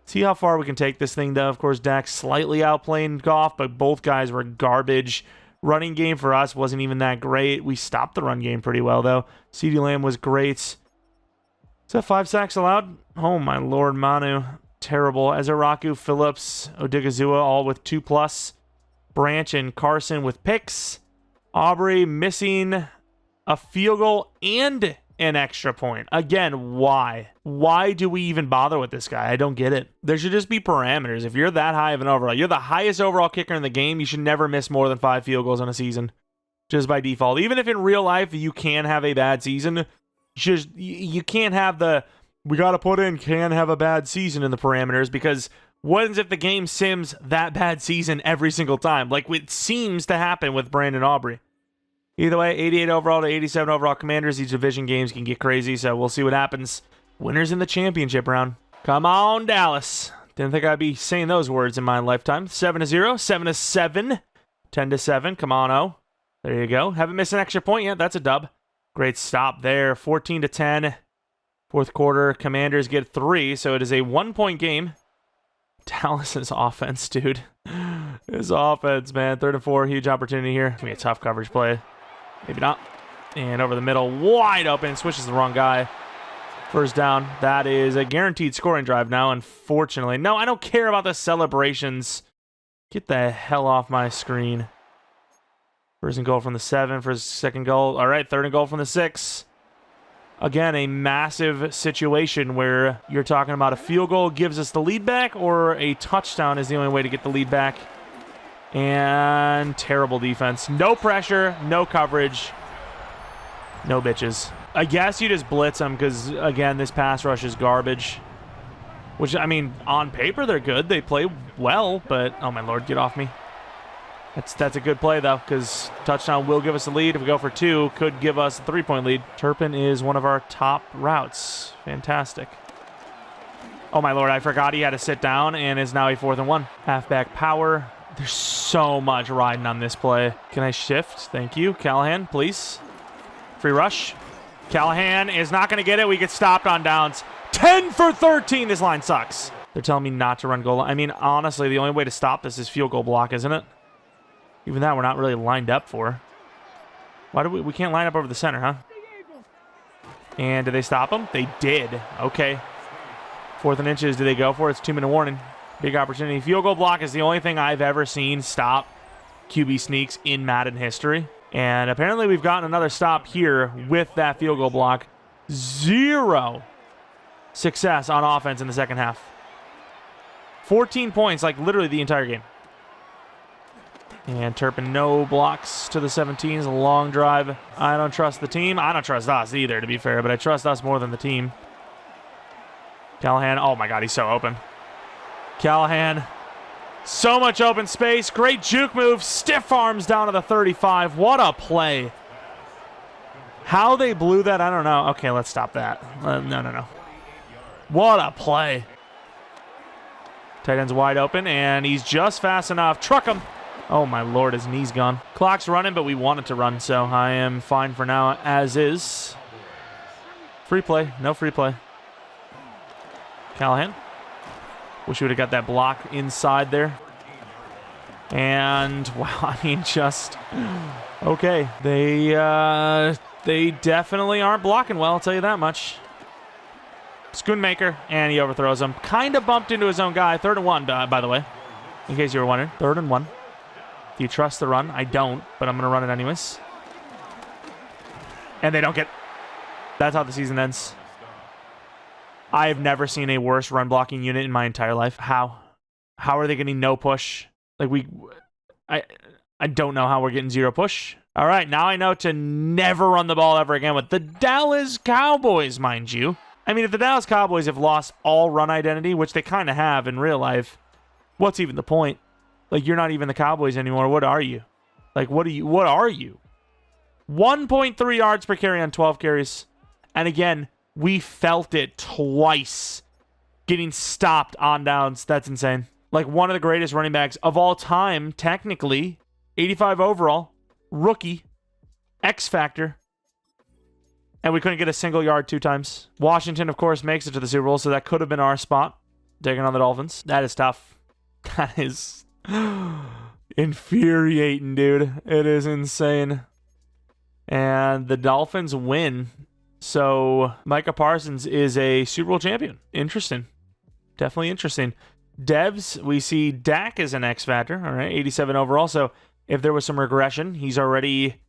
See how far we can take this thing, though. Of course, Dak slightly outplaying Goff, but both guys were garbage. Running game for us wasn't even that great. We stopped the run game pretty well, though. CeeDee Lamb was great. Is that 5 sacks allowed? Oh, my Lord, Manu. Terrible. Ezeraku, Phillips, Odigizua, all with 2+. Branch and Carson with picks. Aubrey missing a field goal and an extra point. Again, why? Why do we even bother with this guy? I don't get it. There should just be parameters. If you're that high of an overall, you're the highest overall kicker in the game, you should never miss more than 5 field goals in a season. Just by default. Even if in real life you can have a bad season, you can't have the, we got to put in, can have a bad season in the parameters, because what if the game sims that bad season every single time? Like it seems to happen with Brandon Aubrey. Either way, 88 overall to 87 overall Commanders. These division games can get crazy, so we'll see what happens. Winners in the championship round. Come on, Dallas. Didn't think I'd be saying those words in my lifetime. 7-0, 7-7, 10-7. Come on, O. There you go. Haven't missed an extra point yet. That's a dub. Great stop there. 14-10. Fourth quarter, Commanders get 3, so it is a 1-point game. Dallas's offense, dude. His offense, man. 3rd and 4, huge opportunity here. It's going to be a tough coverage play. Maybe not. And over the middle, wide open. Switches the wrong guy. First down. That is a guaranteed scoring drive now, unfortunately. No, I don't care about the celebrations. Get the hell off my screen. First and goal from the 7 for his second goal. All right, 3rd and goal from the 6. Again, a massive situation where you're talking about a field goal gives us the lead back, or a touchdown is the only way to get the lead back. And terrible defense. No pressure, no coverage, no bitches. I guess you just blitz them because, again, this pass rush is garbage. Which, I mean, on paper, they're good. They play well, but, oh, my Lord, get off me. That's a good play, though, because touchdown will give us a lead. If we go for 2, could give us a 3-point lead. Turpin is one of our top routes. Fantastic. Oh, my Lord, I forgot he had to sit down, and is now a 4th and 1. Halfback power. There's so much riding on this play. Can I shift? Thank you. Callahan, please. Free rush. Callahan is not going to get it. We get stopped on downs. 10 for 13. This line sucks. They're telling me not to run goal. I mean, honestly, the only way to stop this is field goal block, isn't it? Even that we're not really lined up for. Why do we can't line up over the center, huh? And did they stop them? They did. Okay. 4th and inches. Do they go for it? It's 2-minute warning. Big opportunity. Field goal block is the only thing I've ever seen stop QB sneaks in Madden history. And apparently we've gotten another stop here with that field goal block. 0 success on offense in the second half. 14 points, like literally the entire game. And Turpin, no blocks to the 17s. A long drive. I don't trust the team. I don't trust us either, to be fair, but I trust us more than the team. Callahan. Oh, my God, he's so open. Callahan. So much open space. Great juke move. Stiff arms down to the 35. What a play. How they blew that, I don't know. Okay, let's stop that. No. What a play. Tight end's wide open, and he's just fast enough. Truck him. Oh, my Lord, his knee's gone. Clock's running, but we want it to run, so I am fine for now as is. Free play. No free play. Callahan. Wish we would have got that block inside there. And, wow, I mean, just... Okay. They definitely aren't blocking well, I'll tell you that much. Schoonmaker, and he overthrows him. Kind of bumped into his own guy. 3rd and 1, by the way, in case you were wondering. 3rd and 1. Do you trust the run? I don't, but I'm going to run it anyways. And they don't get... That's how the season ends. I have never seen a worse run blocking unit in my entire life. How? How are they getting no push? Like I don't know how we're getting 0 push. All right, now I know to never run the ball ever again with the Dallas Cowboys, mind you. I mean, if the Dallas Cowboys have lost all run identity, which they kind of have in real life, what's even the point? Like, you're not even the Cowboys anymore. What are you? Like, what are you? 1.3 yards per carry on 12 carries. And again, we felt it twice getting stopped on downs. That's insane. Like, one of the greatest running backs of all time, technically. 85 overall. Rookie. X Factor. And we couldn't get a single yard 2 times. Washington, of course, makes it to the Super Bowl, so that could have been our spot. Taking on the Dolphins. That is tough. That is infuriating, dude. It is insane. And the Dolphins win. So Micah Parsons is a Super Bowl champion. Interesting. Definitely interesting. Devs, we see Dak as an X Factor. All right, 87 overall. So if there was some regression, he's already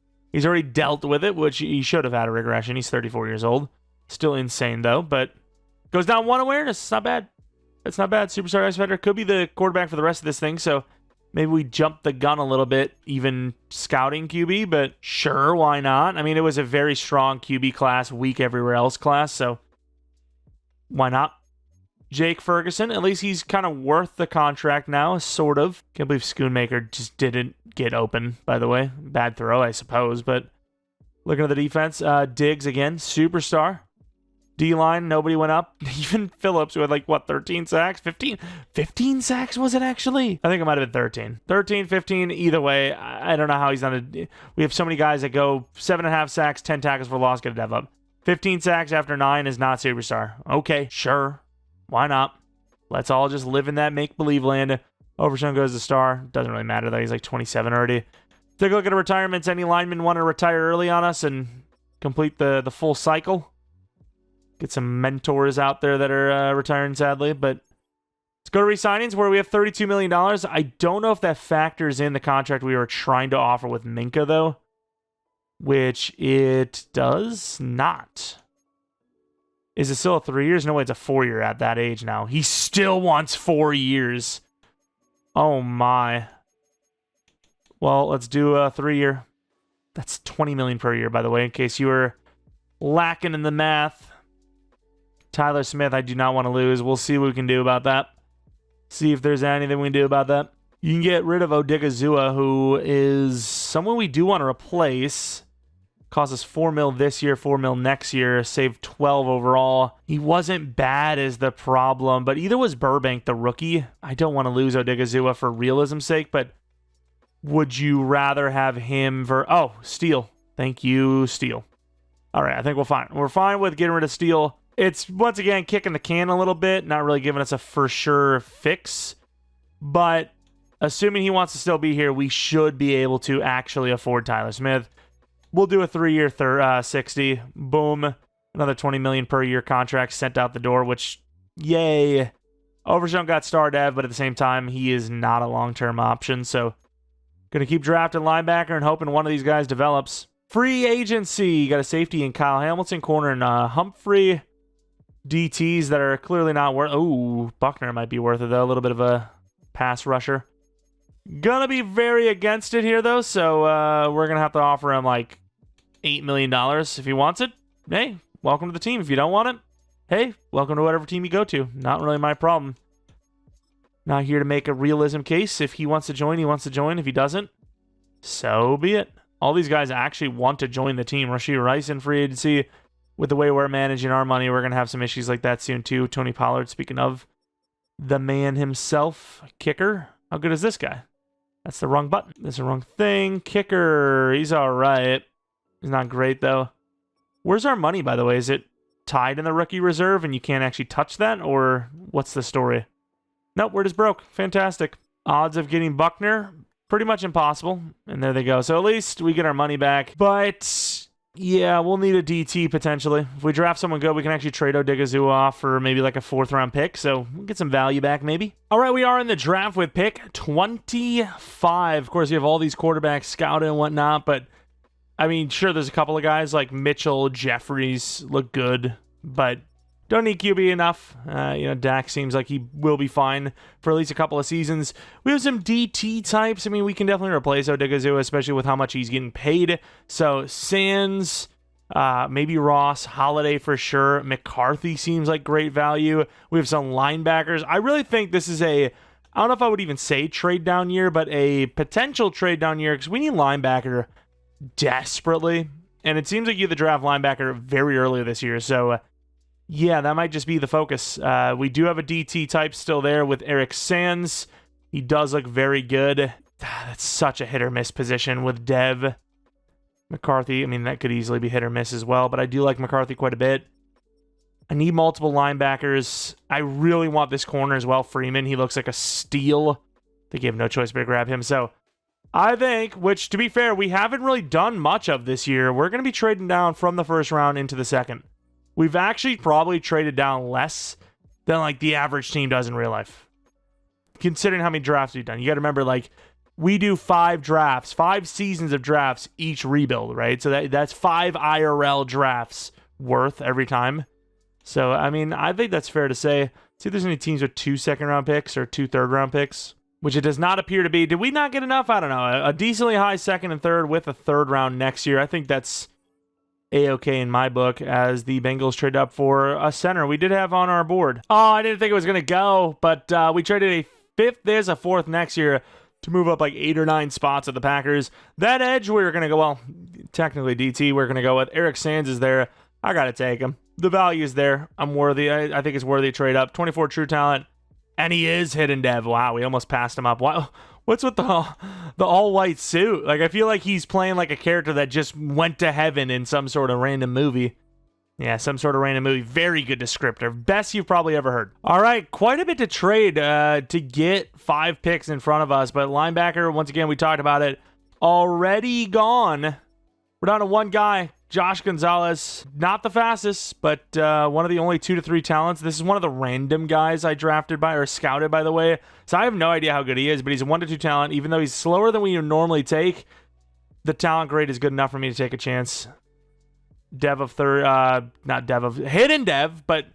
dealt with it, which he should have had a regression. He's 34 years old. Still insane, though. But goes down 1 awareness. It's not bad. It's not bad. Superstar X Factor could be the quarterback for the rest of this thing. So maybe we jumped the gun a little bit, even scouting QB. But sure, why not? I mean, it was a very strong QB class, weak everywhere else class. So why not? Jake Ferguson, at least he's kind of worth the contract now, sort of. Can't believe Schoonmaker just didn't get open, by the way. Bad throw, I suppose, but looking at the defense, Diggs again, superstar. D-line, nobody went up. Even Phillips, who had 13 sacks? 15 sacks was it actually? I think it might have been 13. 13, 15, either way, I don't know how he's not we have so many guys that go 7.5 sacks, 10 tackles for loss, get a dev up. 15 sacks after 9 is not superstar. Okay, sure. Why not? Let's all just live in that make-believe land. Overshown goes to star. Doesn't really matter, though. He's 27 already. Take a look at the retirements. Any linemen want to retire early on us and complete the full cycle? Get some mentors out there that are retiring, sadly. But let's go to re-signings, where we have $32 million. I don't know if that factors in the contract we were trying to offer with Minka, though. Which it does not. Is it still a 3 years? No, it's a 4-year at that age now. He still wants 4 years. Oh, my. Well, let's do a 3-year. That's $20 million per year, by the way, in case you were lacking in the math. Tyler Smith, I do not want to lose. We'll see what we can do about that. See if there's anything we can do about that. You can get rid of Odigizua, who is someone we do want to replace. Cost us $4 million this year, $4 million next year, saved 12 overall. He wasn't bad is the problem, but either was Burbank, the rookie. I don't want to lose Odigizua for realism's sake, but would you rather have him for... Oh, Steele. Thank you, Steele. All right, I think we're fine with getting rid of Steele. It's, once again, kicking the can a little bit, not really giving us a for sure fix, but assuming he wants to still be here, we should be able to actually afford Tyler Smith. We'll do a 3-year 60. Boom. Another $20 million per year contract sent out the door, which, yay. Overshown got star dev, but at the same time, he is not a long-term option. So, going to keep drafting linebacker and hoping one of these guys develops. Free agency. Got a safety in Kyle Hamilton, corner in Humphrey. DTs that are clearly not worth... Oh, Buckner might be worth it, though. A little bit of a pass rusher. Gonna be very against it here, though, so we're gonna have to offer him like $8 million if he wants it. Hey, welcome to the team. If you don't want it, hey, welcome to whatever team you go to. Not really my problem. Not here to make a realism case. If he wants to join, he wants to join. If he doesn't, so be it. All these guys actually want to join the team. Rashee Rice in free agency. With the way we're managing our money, we're going to have some issues like that soon, too. Tony Pollard, speaking of the man himself. Kicker. How good is this guy? That's the wrong button. That's the wrong thing. Kicker. He's all right. He's not great, though. Where's our money, by the way? Is it tied in the rookie reserve and you can't actually touch that? Or what's the story? Nope, we're just broke. Fantastic. Odds of getting Buckner, pretty much impossible. And there they go. So at least we get our money back. But yeah, we'll need a DT potentially. If we draft someone good, we can actually trade Odigizua off for maybe like a 4th round pick. So we'll get some value back maybe. All right, we are in the draft with pick 25. Of course, you have all these quarterbacks scouted and whatnot. But I mean, sure, there's a couple of guys like Mitchell, Jeffries look good. But don't need QB enough. Dak seems like he will be fine for at least a couple of seasons. We have some DT types. I mean, we can definitely replace Odigizua, especially with how much he's getting paid. So, Sands, maybe Ross, Holiday for sure. McCarthy seems like great value. We have some linebackers. I really think this is I don't know if I would even say trade down year, but a potential trade down year because we need linebacker desperately. And it seems like you have the draft linebacker very early this year. So, yeah, that might just be the focus. We do have a DT type still there with Eric Sands. He does look very good. That's such a hit or miss position with Dev. McCarthy, I mean, that could easily be hit or miss as well, but I do like McCarthy quite a bit. I need multiple linebackers. I really want this corner as well. Freeman, he looks like a steal. They gave no choice but to grab him. So I think, which to be fair, we haven't really done much of this year. We're going to be trading down from the first round into the second. We've actually probably traded down less than like the average team does in real life. Considering how many drafts we've done. You got to remember, like, we do 5 drafts, 5 seasons of drafts each rebuild, right? So that's 5 IRL drafts worth every time. So, I mean, I think that's fair to say. See if there's any teams with 2 second-round picks or 2 third-round picks, which it does not appear to be. Did we not get enough? I don't know. A decently high second and third with a third round next year. I think that's A-okay in my book as the Bengals trade up for a center we did have on our board. Oh, I didn't think it was going to go, but we traded a 5th. There's a 4th next year to move up like 8 or 9 spots at the Packers. That edge, we were going to go, well, technically DT, we're going to go with. Eric Sands is there. I got to take him. The value is there. I'm worthy. I think it's worthy to trade up. 24 true talent, and he is hidden dev. Wow, we almost passed him up. Wow. What's with the all-white suit? Like, I feel like he's playing like a character that just went to heaven in some sort of random movie. Yeah, some sort of random movie. Very good descriptor. Best you've probably ever heard. All right, quite a bit to trade to get 5 picks in front of us. But linebacker, once again, we talked about it, already gone. We're down to 1 guy. Josh Gonzalez, not the fastest, but one of the only 2 to 3 talents. This is one of the random guys I drafted by or scouted, by the way. So I have no idea how good he is, but he's a 1 to 2 talent. Even though he's slower than we normally take, the talent grade is good enough for me to take a chance. Dev of hidden dev, but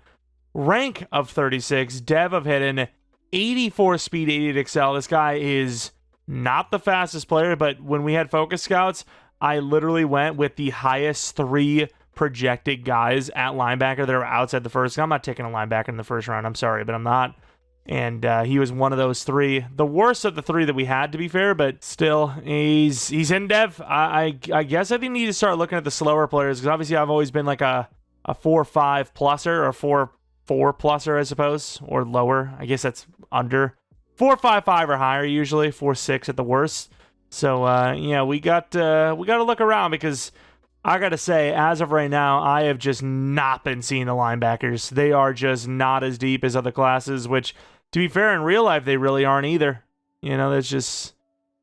rank of 36, dev of hidden, 84 speed, 88 excel. This guy is not the fastest player, but when we had focus scouts, I literally went with the highest 3 projected guys at linebacker that are outside the first. I'm not taking a linebacker in the first round. I'm sorry, but I'm not. And he was one of those 3. The worst of the 3 that we had, to be fair, but still, he's in dev. I guess I think we need to start looking at the slower players, because obviously I've always been like a 4-5 pluser or 4 pluser, I suppose, or lower. I guess that's under. 4.55 or higher usually, 4.6 at the worst. So, yeah, we got to look around because I got to say, as of right now, I have just not been seeing the linebackers. They are just not as deep as other classes, which, to be fair, in real life, they really aren't either. You know, that's just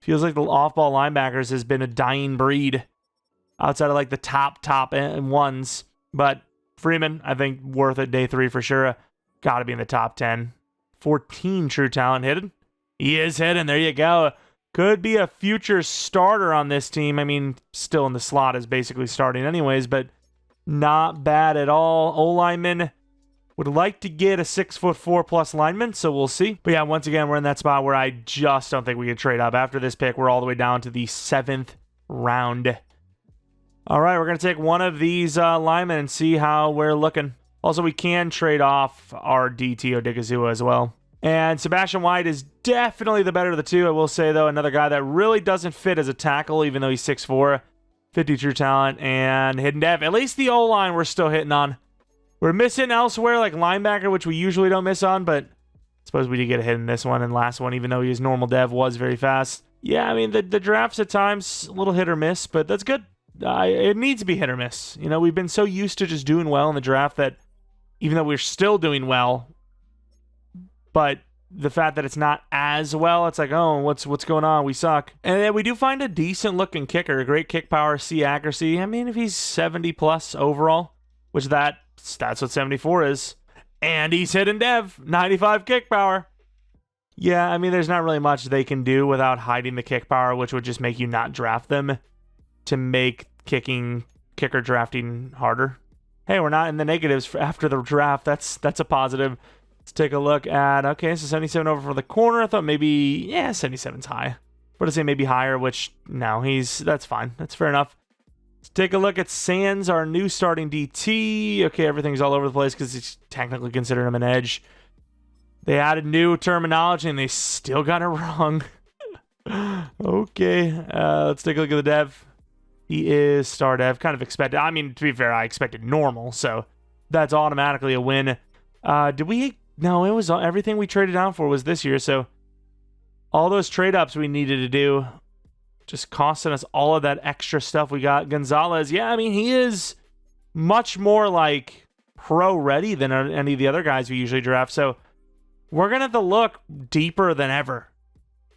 feels like the off-ball linebackers has been a dying breed outside of like the top ones. But Freeman, I think, worth it day 3 for sure. Got to be in the top 10. 14 true talent hidden. He is hidden. There you go. Could be a future starter on this team. I mean, still in the slot is basically starting anyways, but not bad at all. O-lineman, Would like to get a 6'4" plus lineman, so we'll see. But yeah, once again, we're in that spot where I just don't think we can trade up. After this pick, we're all the way down to the 7th round. All right, we're going to take one of these linemen and see how we're looking. Also, we can trade off our DT Odigizua as well. And Sebastian White is definitely the better of the two. I will say, though, another guy that really doesn't fit as a tackle, even though he's 6'4", 50 true talent, and hidden dev. At least the O-line we're still hitting on. We're missing elsewhere, like linebacker, which we usually don't miss on, but I suppose we did get a hit in this one and last one, even though his normal dev was very fast. Yeah, I mean, the drafts at times, a little hit or miss, but that's good. It needs to be hit or miss. You know, we've been so used to just doing well in the draft that even though we're still doing well, but the fact that it's not as well, it's like, oh, what's going on? We suck. And then we do find a decent-looking kicker, great kick power, C accuracy. I mean, if he's 70-plus overall, which that's what 74 is. And he's hidden dev, 95 kick power. Yeah, I mean, there's not really much they can do without hiding the kick power, which would just make you not draft them to make kicker drafting harder. Hey, we're not in the negatives after the draft. That's a positive. Let's take a look at, okay, so 77 over for the corner. I thought maybe, 77's high. But I'd say maybe higher, which, no, that's fine. That's fair enough. Let's take a look at Sands, our new starting DT. Okay, everything's all over the place because it's technically considered him an edge. They added new terminology and they still got it wrong. Okay, let's take a look at the dev. He is star dev, kind of expected. I mean, to be fair, I expected normal, so that's automatically a win. No, it was everything we traded down for was this year, so all those trade-ups we needed to do just costing us all of that extra stuff we got. Gonzalez, yeah, I mean, he is much more like pro-ready than any of the other guys we usually draft, so we're going to have to look deeper than ever.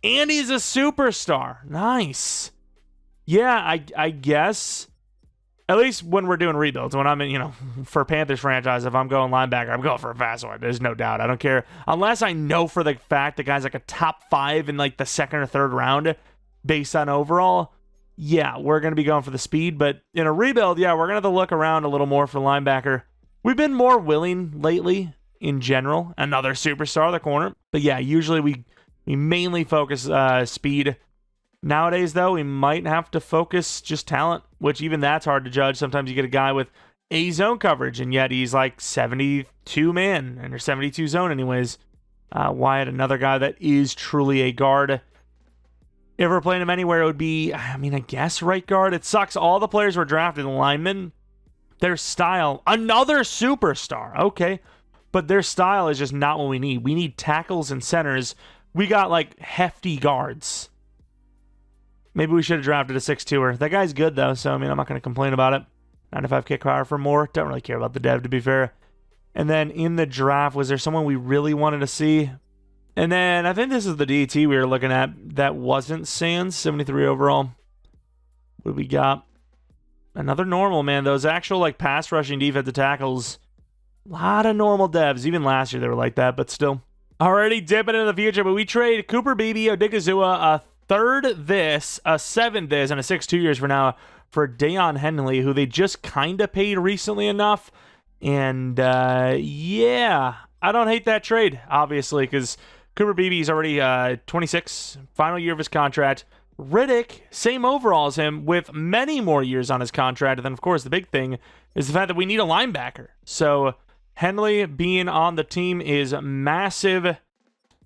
And he's a superstar. Nice. Yeah, I guess, at least when we're doing rebuilds, when I'm in, for Panthers franchise, if I'm going linebacker, I'm going for a fast one. There's no doubt. I don't care. Unless I know for the fact the guy's like a top 5 in like the 2nd or 3rd round based on overall, yeah, we're going to be going for the speed. But in a rebuild, yeah, we're going to have to look around a little more for linebacker. We've been more willing lately in general. Another superstar, the corner. But yeah, usually we mainly focus speed. Nowadays, though, we might have to focus just talent, which even that's hard to judge. Sometimes you get a guy with a zone coverage, and yet he's like 72 man, and or 72 zone anyways. Wyatt, another guy that is truly a guard. If we're playing him anywhere, it would be, I guess right guard. It sucks. All the players were drafted linemen. Their style, another superstar, okay. But their style is just not what we need. We need tackles and centers. We got like hefty guards. Maybe we should have drafted a 6'2"er. That guy's good, though, so, I'm not going to complain about it. 95 kick power for more. Don't really care about the dev, to be fair. And then in the draft, was there someone we really wanted to see? And then I think this is the DT we were looking at that wasn't Sands, 73 overall. What do we got? Another normal, man. Those actual, like, pass rushing defensive tackles. A lot of normal devs. Even last year they were like that, but still. Already dipping into the future, but we trade Cooper Beebe, Odigizua, a 3rd this, a 7th this, and a 6 2 years for now for Deion Henley, who they just kind of paid recently enough. And, yeah, I don't hate that trade, obviously, because Cooper Beebe is already 26, final year of his contract. Riddick, same overall as him, with many more years on his contract. And then, of course, the big thing is the fact that we need a linebacker. So Henley being on the team is massive. I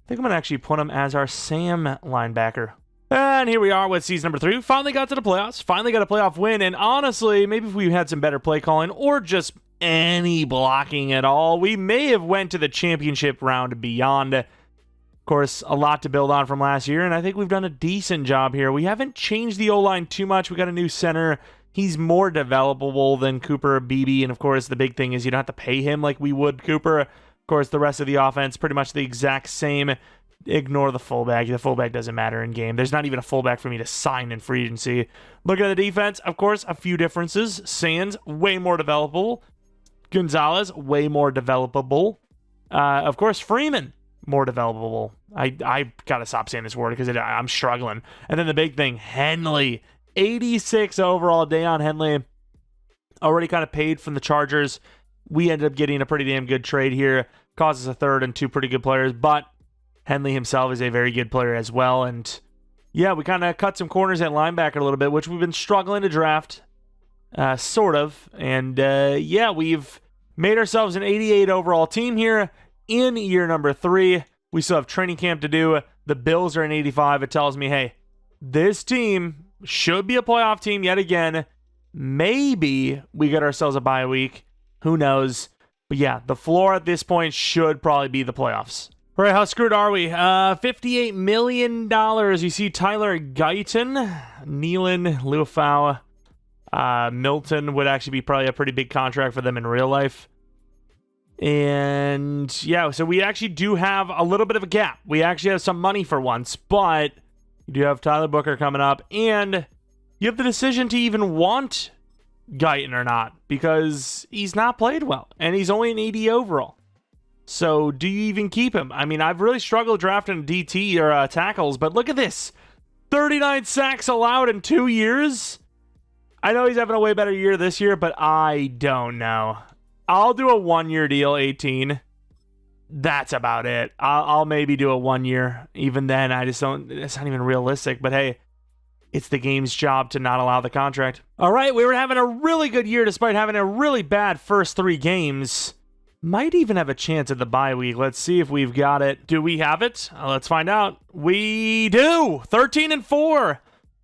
think I'm going to actually put him as our Sam linebacker. And here we are with season number 3. We finally got to the playoffs. Finally got a playoff win. And honestly, maybe if we had some better play calling or just any blocking at all, we may have went to the championship round and beyond. Of course, a lot to build on from last year, and I think we've done a decent job here. We haven't changed the O-line too much. We got a new center. He's more developable than Cooper Beebe, and of course, the big thing is you don't have to pay him like we would Cooper. Of course, the rest of the offense, pretty much the exact same. Ignore the fullback. The fullback doesn't matter in game. There's not even a fullback for me to sign in free agency. Looking at the defense, of course, a few differences. Sands, way more developable. Gonzalez, way more developable. Of course, Freeman, more developable. I gotta stop saying this word because I'm struggling. And then the big thing, Henley, 86 overall. Deion Henley, already kind of paid from the Chargers. we ended up getting a pretty damn good trade here. Cost us a third and 2 pretty good players, but Henley himself is a very good player as well. And yeah, we kind of cut some corners at linebacker a little bit, which we've been struggling to draft, sort of. And yeah, we've made ourselves an 88 overall team here in year number 3. We still have training camp to do. The Bills are an 85. It tells me, hey, this team should be a playoff team yet again. Maybe we get ourselves a bye week. Who knows? But yeah, the floor at this point should probably be the playoffs. All right, how screwed are we? $58 million. You see Tyler Guyton, Nealon, Luafau, Milton would actually be probably a pretty big contract for them in real life. And yeah, so we actually do have a little bit of a gap. We actually have some money for once, but you do have Tyler Booker coming up, and you have the decision to even want Guyton or not, because he's not played well, and he's only an 80 overall. So do you even keep him? I mean, I've really struggled drafting DT or tackles, but look at this. 39 sacks allowed in 2 years. I know he's having a way better year this year, but I don't know. I'll do a 1-year deal, 18. That's about it. I'll maybe do a 1 year. Even then, I just don't, it's not even realistic, but hey, it's the game's job to not allow the contract. All right, we were having a really good year despite having a really bad first 3 games. Might even have a chance at the bye week. Let's see if we've got it. Do we have it? Let's find out. We do. 13-4.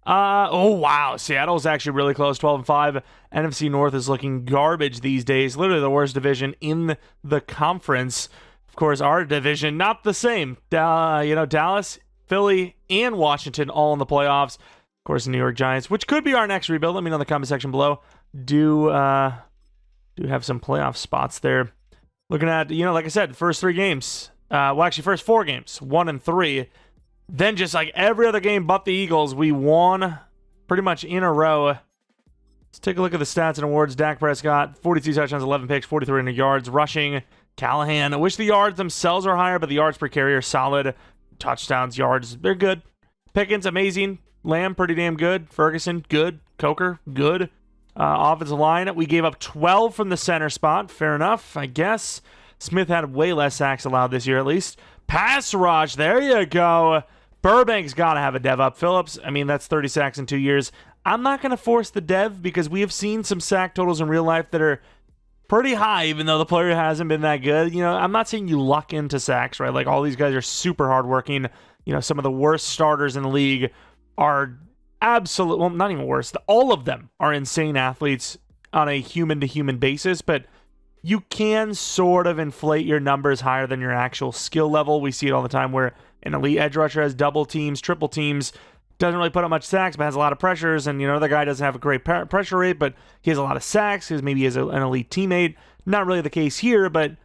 Oh, wow. Seattle's actually really close. 12-5. NFC North is looking garbage these days. Literally the worst division in the conference. Of course, our division, not the same. Dallas, Philly, and Washington all in the playoffs. Of course, the New York Giants, which could be our next rebuild. Let me know in the comment section below. Do have some playoff spots there. Looking at, like I said, first 3 games. First 4 games. 1 and 3. Then just like every other game but the Eagles, we won pretty much in a row. Let's take a look at the stats and awards. Dak Prescott, 42 touchdowns, 11 picks, 4,300 yards. Rushing, Callahan. I wish the yards themselves were higher, but the yards per carry are solid. Touchdowns, yards, they're good. Pickens, amazing. Lamb, pretty damn good. Ferguson, good. Coker, good. Offensive line, we gave up 12 from the center spot. Fair enough, I guess. Smith had way less sacks allowed this year, at least. Pass rush, there you go. Burbank's got to have a dev up. Phillips, I mean, that's 30 sacks in 2 years. I'm not going to force the dev because we have seen some sack totals in real life that are pretty high, even though the player hasn't been that good. I'm not saying you luck into sacks, right? Like, all these guys are super hardworking. Some of the worst starters in the league are absolute, well, not even worse. All of them are insane athletes on a human-to-human basis, but you can sort of inflate your numbers higher than your actual skill level. We see it all the time where an elite edge rusher has double teams, triple teams, doesn't really put up much sacks, but has a lot of pressures, and the guy doesn't have a great pressure rate, but he has a lot of sacks because maybe he has an elite teammate. Not really the case here, but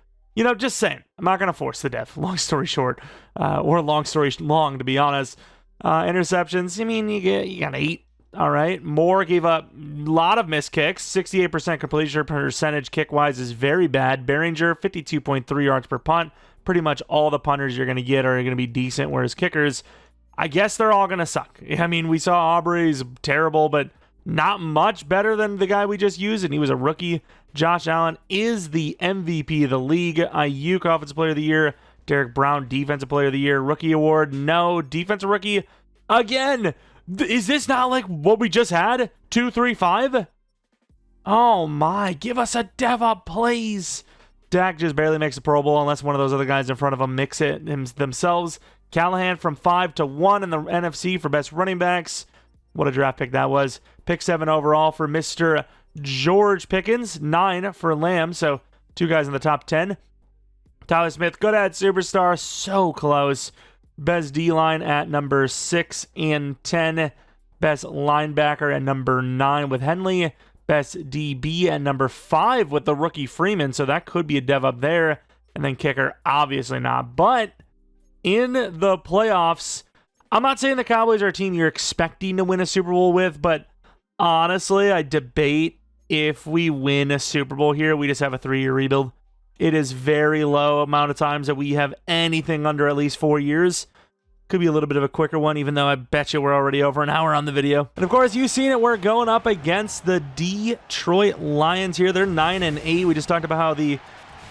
just saying. I'm not going to force the dev. Long story short, or long story long, to be honest. Interceptions, I mean, you got 8. All right. Moore gave up a lot of missed kicks. 68% completion percentage kick-wise is very bad. Behringer, 52.3 yards per punt. Pretty much all the punters you're going to get are going to be decent, whereas kickers, I guess they're all going to suck. I mean, we saw Aubrey's terrible, but not much better than the guy we just used, and he was a rookie. Josh Allen is the MVP of the league. Ayuk, Offensive Player of the Year. Derek Brown, Defensive Player of the Year. Rookie Award, no. Defensive Rookie, again. Is this not like what we just had? 2, 3, 5? Oh my, give us a dev up, please. Dak just barely makes a Pro Bowl unless one of those other guys in front of him mix it themselves. Callahan from 5 to 1 in the NFC for best running backs. What a draft pick that was. Pick 7 overall for Mr. George Pickens. 9 for Lamb, so 2 guys in the top 10. Tyler Smith, good at superstar, so close. Best D-line at number 6 and 10. Best linebacker at number 9 with Henley. Best DB at number 5 with the rookie Freeman, so that could be a dev up there. And then kicker, obviously not. But in the playoffs, I'm not saying the Cowboys are a team you're expecting to win a Super Bowl with, but honestly, I debate if we win a Super Bowl here, we just have a 3-year rebuild. It is very low amount of times that we have anything under at least 4 years. Could be a little bit of a quicker one, even though I bet you we're already over an hour on the video. And of course, you've seen it. We're going up against the Detroit Lions here. They're 9-8. We just talked about how the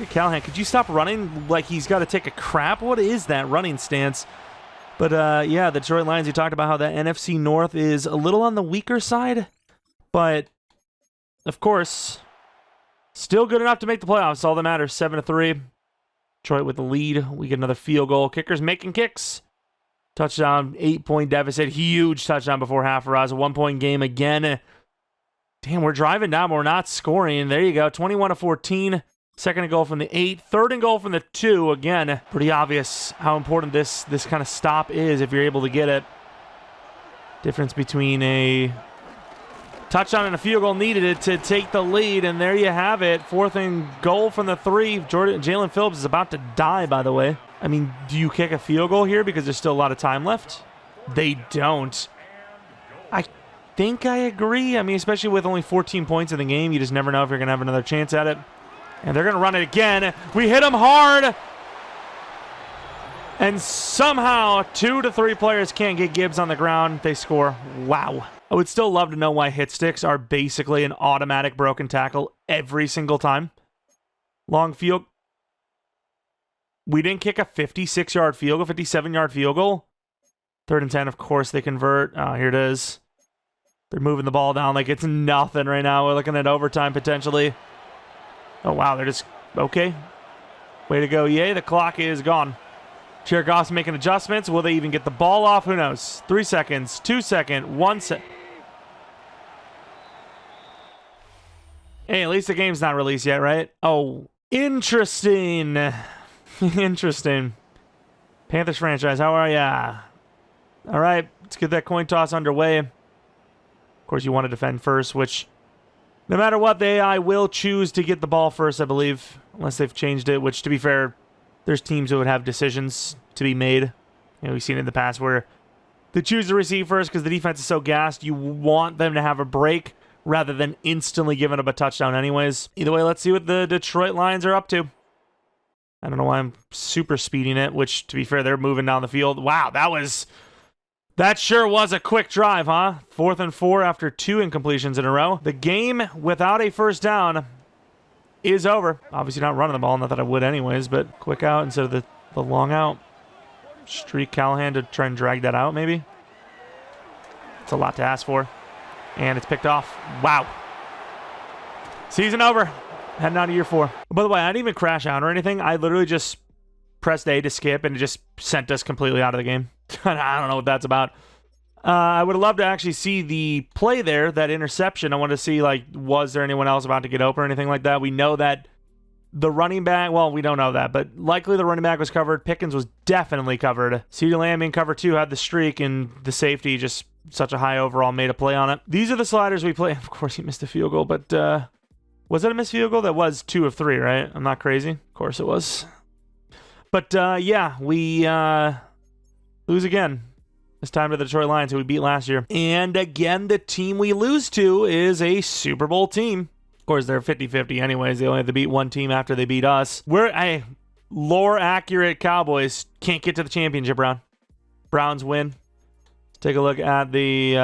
Callahan, could you stop running like he's got to take a crap? What is that running stance? But yeah, the Detroit Lions, you talked about how the NFC North is a little on the weaker side. But of course, still good enough to make the playoffs. All that matters. 7-3. Detroit with the lead. We get another field goal. Kickers making kicks. Touchdown, 8-point deficit. Huge touchdown before half. Raz, a 1-point game again. Damn, we're driving down, but we're not scoring. There you go, 21-14. Second and goal from the 8. Third and goal from the 2. Again, pretty obvious how important this kind of stop is if you're able to get it. Difference between a touchdown and a field goal needed it to take the lead, and there you have it. Fourth and goal from the 3. Jalen Phillips is about to die, by the way. I mean, do you kick a field goal here because there's still a lot of time left? They don't. I think I agree. I mean, especially with only 14 points in the game, you just never know if you're going to have another chance at it. And they're going to run it again. We hit them hard. And somehow 2 to 3 players can't get Gibbs on the ground. They score. Wow. I would still love to know why hit sticks are basically an automatic broken tackle every single time. Long field. We didn't kick a 56-yard field goal, 57-yard field goal. 3rd and 10, of course, they convert. Here it is. They're moving the ball down like it's nothing right now. We're looking at overtime potentially. Oh, wow, they're just, okay. Way to go, yay. The clock is gone. Jared Goff's making adjustments. Will they even get the ball off? Who knows? 3 seconds, 2 seconds, 1 second. Hey, at least the game's not released yet, right? Oh, interesting. Interesting. Panthers franchise, how are ya? All right, let's get that coin toss underway. Of course, you want to defend first, which no matter what, the AI will choose to get the ball first, I believe, unless they've changed it, which, to be fair, there's teams that would have decisions to be made. You know, we've seen it in the past where they choose to receive first because the defense is so gassed. You want them to have a break rather than instantly giving up a touchdown anyways. Either way, let's see what the Detroit Lions are up to. I don't know why I'm super speeding it, which, to be fair, they're moving down the field. Wow, that sure was a quick drive, huh? 4th and 4 after 2 incompletions in a row. The game without a first down is over. Obviously not running the ball, not that I would anyways, but quick out instead of the long out. Streak Callahan to try and drag that out, maybe. It's a lot to ask for. And it's picked off. Wow. Season over. Heading out of year 4. By the way, I didn't even crash out or anything. I literally just pressed A to skip, and it just sent us completely out of the game. I don't know what that's about. I would love to actually see the play there, that interception. I want to see, like, was there anyone else about to get open or anything like that? We know that the running back, well, we don't know that, but likely the running back was covered. Pickens was definitely covered. CeeDee Lamb in cover 2 had the streak, and the safety just such a high overall made a play on it. These are the sliders we play. Of course, he missed a field goal, but was it a missed field goal? That was 2 of 3, right? I'm not crazy. Of course it was. But yeah, we lose again. This time to the Detroit Lions, who we beat last year. And again, the team we lose to is a Super Bowl team. Of course, they're 50-50 anyways. They only have to beat one team after they beat us. We're a lore-accurate Cowboys. Can't get to the championship round. Browns win. Let's take a look at the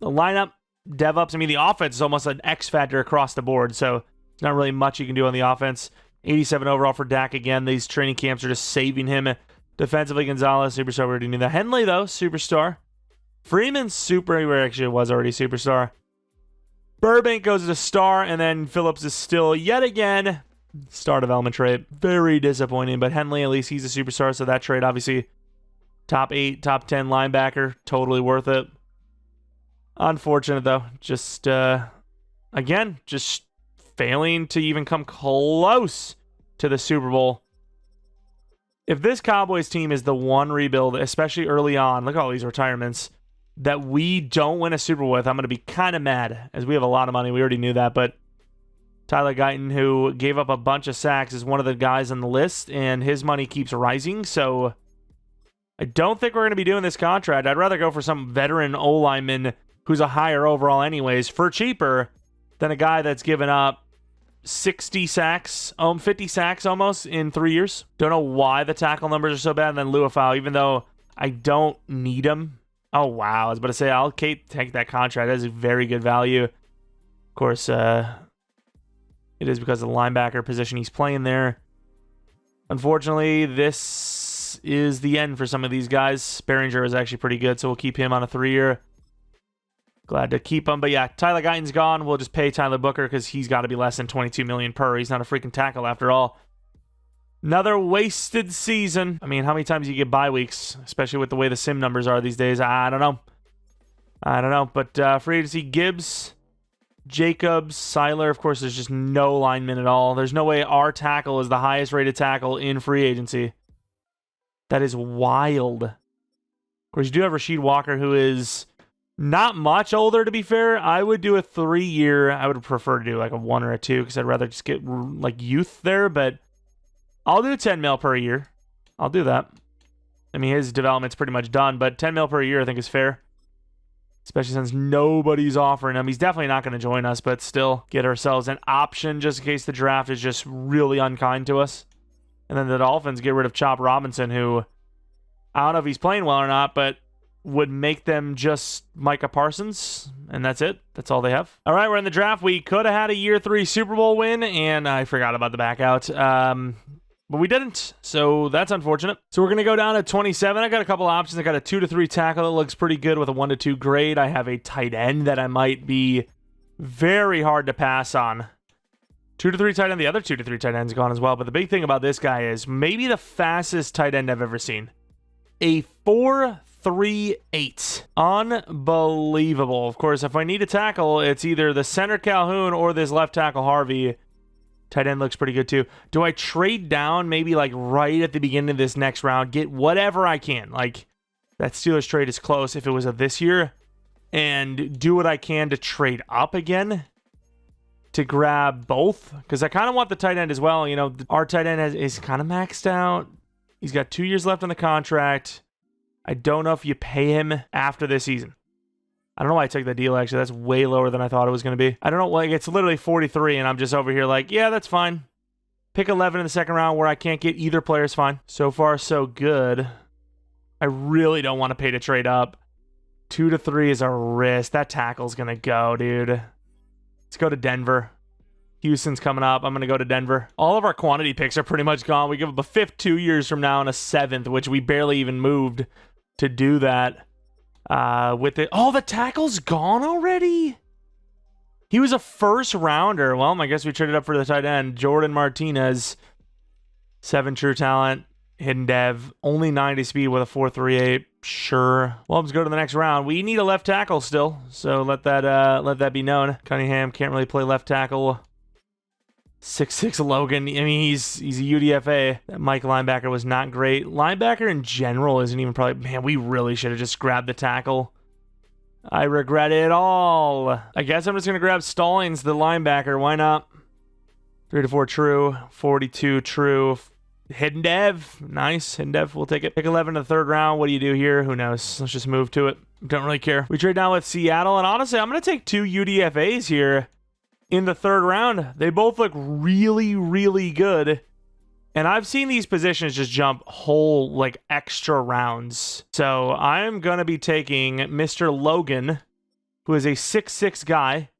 lineup. DevOps, I mean, the offense is almost an X factor across the board, so there's not really much you can do on the offense. 87 overall for Dak again. These training camps are just saving him. Defensively, Gonzalez, superstar. We already knew that. Henley, though, superstar. Freeman, super. He actually was already superstar. Burbank goes to star, and then Phillips is still, yet again, star development trade. Very disappointing, but Henley, at least he's a superstar, so that trade, obviously, top 8, top 10 linebacker. Totally worth it. Unfortunate, though. Just, again, just failing to even come close to the Super Bowl. If this Cowboys team is the one rebuild, especially early on, look at all these retirements, that we don't win a Super Bowl with, I'm going to be kind of mad, as we have a lot of money. We already knew that, but Tyler Guyton, who gave up a bunch of sacks, is one of the guys on the list, and his money keeps rising, so I don't think we're going to be doing this contract. I'd rather go for some veteran O-lineman who's a higher overall anyways, for cheaper, than a guy that's given up 60 sacks, 50 sacks almost in 3 years. Don't know why the tackle numbers are so bad. And then Luafau, even though I don't need him. Oh, wow. I was about to say, I'll take that contract. That is a very good value. Of course, it is because of the linebacker position he's playing there. Unfortunately, this is the end for some of these guys. Behringer is actually pretty good, so we'll keep him on a 3-year. Glad to keep him. But yeah, Tyler Guyton's gone. We'll just pay Tyler Booker because he's got to be less than $22 million per. He's not a freaking tackle after all. Another wasted season. I mean, how many times do you get bye weeks, especially with the way the sim numbers are these days? I don't know. But free agency, Gibbs, Jacobs, Seiler. Of course, there's just no linemen at all. There's no way our tackle is the highest rated tackle in free agency. That is wild. Of course, you do have Rasheed Walker, who is not much older, to be fair. I would do a 3-year. I would prefer to do like a 1 or a 2 because I'd rather just get like youth there, but I'll do 10 mil per year. I'll do that. I mean, his development's pretty much done, but 10 mil per year I think is fair. Especially since nobody's offering him. He's definitely not going to join us, but still get ourselves an option just in case the draft is just really unkind to us. And then the Dolphins get rid of Chop Robinson, who I don't know if he's playing well or not, but would make them just Micah Parsons, and that's it. That's all they have. All right, we're in the draft. We could have had a year 3 Super Bowl win, and I forgot about the back out. But we didn't, so that's unfortunate. So we're going to go down to 27. I got a couple options. I got a 2 to 3 tackle that looks pretty good with a 1 to 2 grade. I have a tight end that I might be very hard to pass on. 2 to 3 tight end. The other 2 to 3 tight end's gone as well. But the big thing about this guy is maybe the fastest tight end I've ever seen. A 4.38. Unbelievable. Of course, if I need a tackle, it's either the center Calhoun or this left tackle Harvey. Tight end looks pretty good too. Do I trade down maybe like right at the beginning of this next round? Get whatever I can. Like that Steelers trade is close if it was of this year. And do what I can to trade up again to grab both. Because I kind of want the tight end as well. You know, our tight end is kind of maxed out. He's got 2 years left on the contract. I don't know if you pay him after this season. I don't know why I took that deal, actually. That's way lower than I thought it was going to be. I don't know, like, it's literally 43, and I'm just over here like, yeah, that's fine. Pick 11 in the second round where I can't get either player is fine. So far, so good. I really don't want to pay to trade up. 2 to 3 is a risk. That tackle's going to go, dude. Let's go to Denver. Houston's coming up. I'm going to go to Denver. All of our quantity picks are pretty much gone. We give up a 5th 2 years from now and a 7th, which we barely even moved to do that. With it, the tackle's gone already. He was a 1st rounder. Well, I guess we traded up for the tight end, Jordan Martinez. 7 true talent, hidden dev, only 90 speed with a 4.38. Sure. Well, let's go to the next round. We need a left tackle still, so let that be known. Cunningham can't really play left tackle. 6'6" Logan. I mean, he's a UDFA. That Mike linebacker was not great. Linebacker in general isn't even probably... Man, we really should have just grabbed the tackle. I regret it all. I guess I'm just going to grab Stallings, the linebacker. Why not? 3 to 4 true. 42 true. Hidden dev. Nice. Hidden dev. We'll take it. Pick 11 in the 3rd round. What do you do here? Who knows? Let's just move to it. Don't really care. We trade down with Seattle. And honestly, I'm going to take 2 UDFAs here. In the 3rd round, they both look really, really good. And I've seen these positions just jump whole, like, extra rounds. So I'm going to be taking Mr. Logan, who is a 6'6" guy.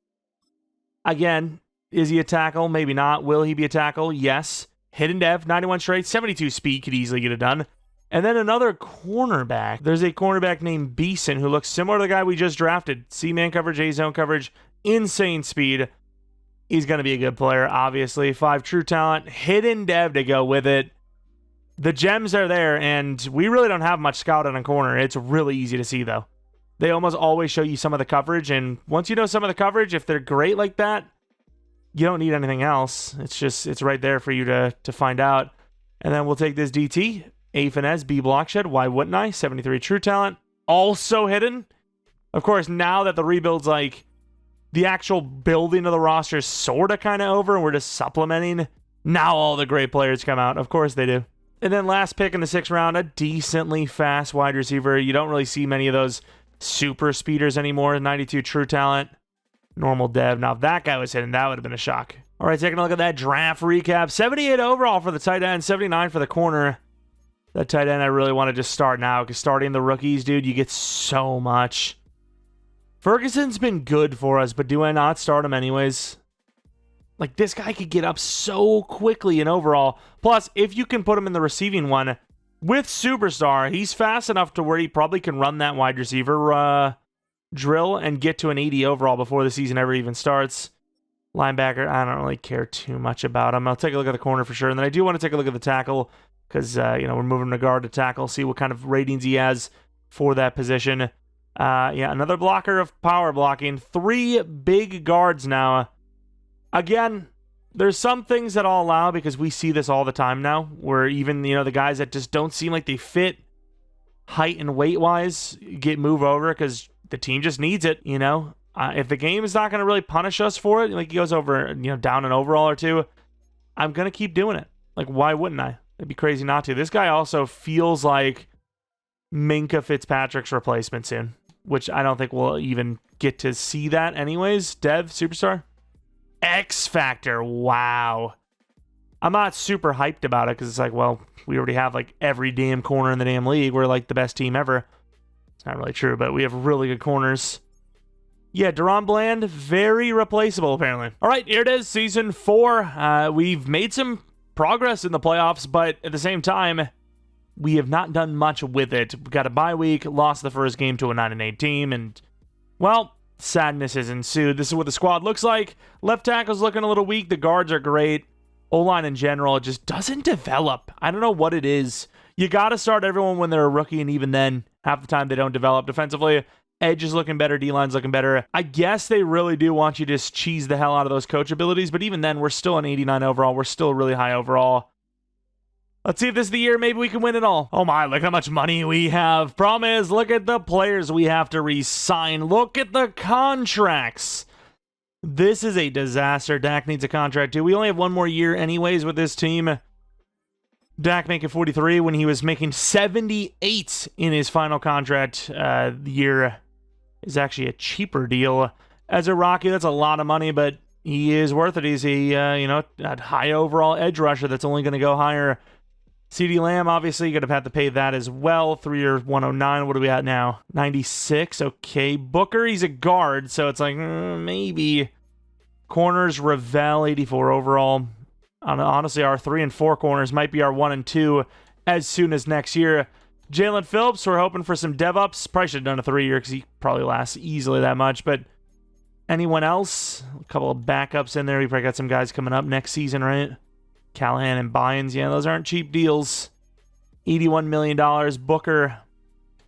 Again, is he a tackle? Maybe not. Will he be a tackle? Yes. Hidden dev, 91 straight, 72 speed, could easily get it done. And then another cornerback. There's a cornerback named Beeson who looks similar to the guy we just drafted. C-man coverage, A-zone coverage, insane speed. He's going to be a good player, obviously. 5 true talent, hidden dev to go with it. The gems are there, and we really don't have much scout on a corner. It's really easy to see, though. They almost always show you some of the coverage, and once you know some of the coverage, if they're great like that, you don't need anything else. It's right there for you to find out. And then we'll take this DT, A finesse, B block shed. Why wouldn't I? 73 true talent, also hidden. Of course, now that the rebuild's like, the actual building of the roster is sort of kind of over and we're just supplementing. Now all the great players come out. Of course they do. And then last pick in the 6th round, a decently fast wide receiver. You don't really see many of those super speeders anymore. 92 true talent, normal dev. Now if that guy was hidden, that would have been a shock. All right, taking a look at that draft recap. 78 overall for the tight end, 79 for the corner. That tight end I really want to just start now because starting the rookies, dude, you get so much. Ferguson's been good for us, but do I not start him anyways? Like, this guy could get up so quickly in overall. Plus, if you can put him in the receiving one with Superstar, he's fast enough to where he probably can run that wide receiver drill and get to an 80 overall before the season ever even starts. Linebacker, I don't really care too much about him. I'll take a look at the corner for sure. And then I do want to take a look at the tackle because, we're moving the guard to tackle, see what kind of ratings he has for that position. Another blocker of power blocking. 3 big guards now. Again, there's some things that I'll allow because we see this all the time now, where even, the guys that just don't seem like they fit height and weight-wise get moved over because the team just needs it, If the game is not going to really punish us for it, like he goes over, down an overall or 2, I'm going to keep doing it. Like, why wouldn't I? It'd be crazy not to. This guy also feels like Minkah Fitzpatrick's replacement soon, which I don't think we'll even get to see that anyways. Dev, Superstar? X Factor, wow. I'm not super hyped about it because it's like, well, we already have like every damn corner in the damn league. We're like the best team ever. It's not really true, but we have really good corners. Yeah, Deron Bland, very replaceable apparently. All right, here it is, season 4. We've made some progress in the playoffs, but at the same time, we have not done much with it. We got a bye week, lost the first game to a 9-8 team, and, well, sadness has ensued. This is what the squad looks like. Left tackle's looking a little weak. The guards are great. O-line in general, it just doesn't develop. I don't know what it is. You got to start everyone when they're a rookie, and even then, half the time they don't develop. Defensively, edge is looking better. D-line's looking better. I guess they really do want you to just cheese the hell out of those coach abilities, but even then, we're still an 89 overall. We're still really high overall. Let's see if this is the year maybe we can win it all. Oh my, look how much money we have. Problem is, look at the players we have to re-sign. Look at the contracts. This is a disaster. Dak needs a contract too. We only have one more year anyways with this team. Dak making 43 when he was making 78 in his final contract. The year is actually a cheaper deal. As a Rocky, that's a lot of money, but he is worth it. He's a high overall edge rusher that's only going to go higher. CeeDee Lamb, obviously, you're going to have to pay that as well. 3-year, 109. What are we at now? 96. Okay. Booker, he's a guard, so it's like, maybe. Corners, Ravel, 84 overall. Honestly, our 3 and 4 corners might be our 1 and 2 as soon as next year. Jalen Phillips, we're hoping for some dev-ups. Probably should have done a 3-year because he probably lasts easily that much, but anyone else? A couple of backups in there. We probably got some guys coming up next season, right? Callahan and Bynes, yeah, those aren't cheap deals. $81 million. Booker,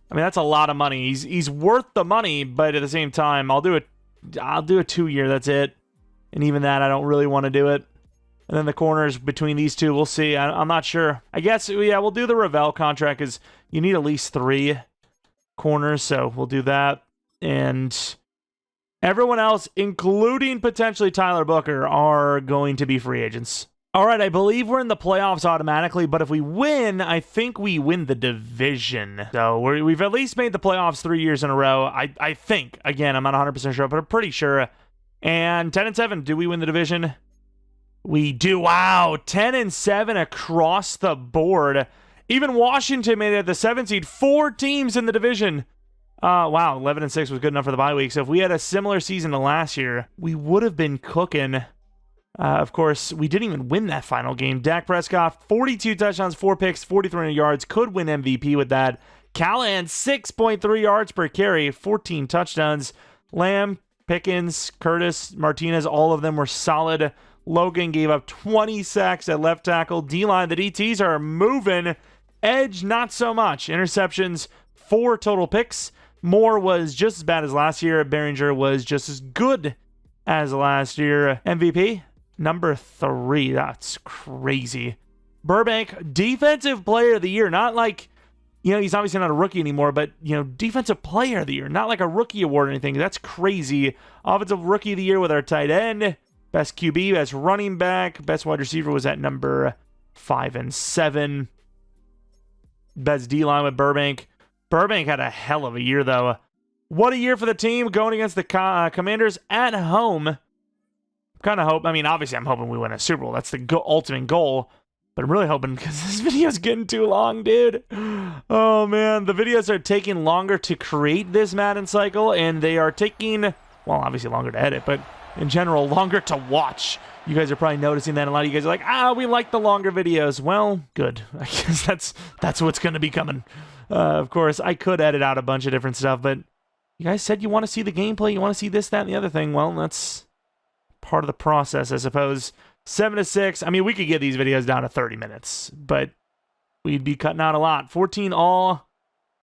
I mean, that's a lot of money. He's worth the money, but at the same time, I'll do a 2-year, that's it. And even that, I don't really want to do it. And then the corners between these two, we'll see. I'm not sure. I guess, yeah, we'll do the Ravel contract because you need at least 3 corners, so we'll do that. And everyone else, including potentially Tyler Booker, are going to be free agents. All right, I believe we're in the playoffs automatically, but if we win, I think we win the division. So we've at least made the playoffs 3 years in a row. I think. Again, I'm not 100% sure, but I'm pretty sure. And 10-7, do we win the division? We do. Wow, 10-7 across the board. Even Washington made it the 7th seed. 4 teams in the division. Wow, 11-6 was good enough for the bye week. So if we had a similar season to last year, we would have been cooking. Of course, we didn't even win that final game. Dak Prescott, 42 touchdowns, 4 picks, 4,300 yards. Could win MVP with that. Callahan, 6.3 yards per carry, 14 touchdowns. Lamb, Pickens, Curtis, Martinez, all of them were solid. Logan gave up 20 sacks at left tackle. D-line, the DTs are moving. Edge, not so much. Interceptions, 4 total picks. Moore was just as bad as last year. Behringer was just as good as last year. MVP, number 3. That's crazy. Burbank, defensive player of the year. Not like, he's obviously not a rookie anymore, but, defensive player of the year. Not like a rookie award or anything. That's crazy. Offensive rookie of the year with our tight end. Best QB, best running back. Best wide receiver was at number 5 and 7. Best D-line with Burbank. Burbank had a hell of a year, though. What a year for the team going against the Commanders at home. Kind of hope. I mean, obviously, I'm hoping we win a Super Bowl. That's the ultimate goal. But I'm really hoping, because this video's getting too long, dude. Oh, man. The videos are taking longer to create this Madden cycle, and they are taking, well, obviously longer to edit, but in general, longer to watch. You guys are probably noticing that. A lot of you guys are like, we like the longer videos. Well, good. I guess that's what's going to be coming. Of course, I could edit out a bunch of different stuff, but you guys said you want to see the gameplay, you want to see this, that, and the other thing. Well, that's part of the process, I suppose. 7 to 6. I mean, we could get these videos down to 30 minutes, but we'd be cutting out a lot. 14 all.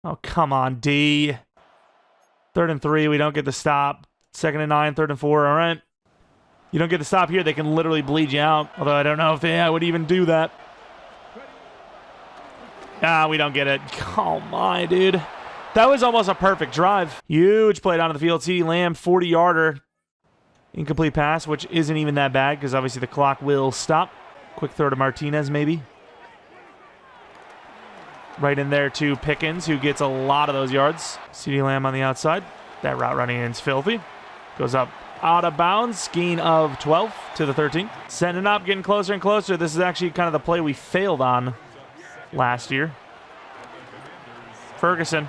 Oh, come on, D. 3rd and 3. We don't get the stop. 2nd and 9. 3rd and 4. All right. You don't get the stop here. They can literally bleed you out. Although I don't know if they would even do that. We don't get it. Oh, my, dude. That was almost a perfect drive. Huge play down to the field. CeeDee Lamb, 40-yarder. Incomplete pass, which isn't even that bad because obviously the clock will stop. Quick throw to Martinez, maybe. Right in there to Pickens, who gets a lot of those yards. CeeDee Lamb on the outside. That route running is filthy. Goes up out of bounds. Gain of 12 to the 13. Setting it up, getting closer and closer. This is actually kind of the play we failed on last year. Ferguson.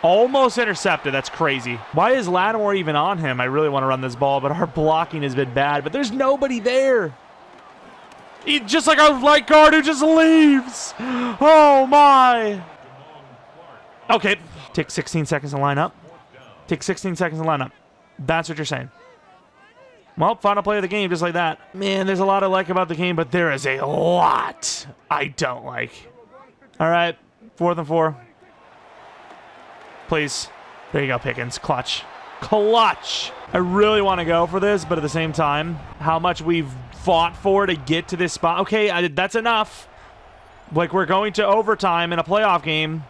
Almost intercepted. That's crazy. Why is Lattimore even on him? I really want to run this ball, but our blocking has been bad. But there's nobody there. Just like our right guard who just leaves. Oh, my. Okay. Take 16 seconds to line up. Take 16 seconds to line up. That's what you're saying. Well, final play of the game, just like that. Man, there's a lot I like about the game, but there is a lot I don't like. All right. 4th and 4. Please. There you go, Pickens. Clutch. Clutch. I really want to go for this, but at the same time, how much we've fought for to get to this spot. Okay, that's enough. Like, we're going to overtime in a playoff game.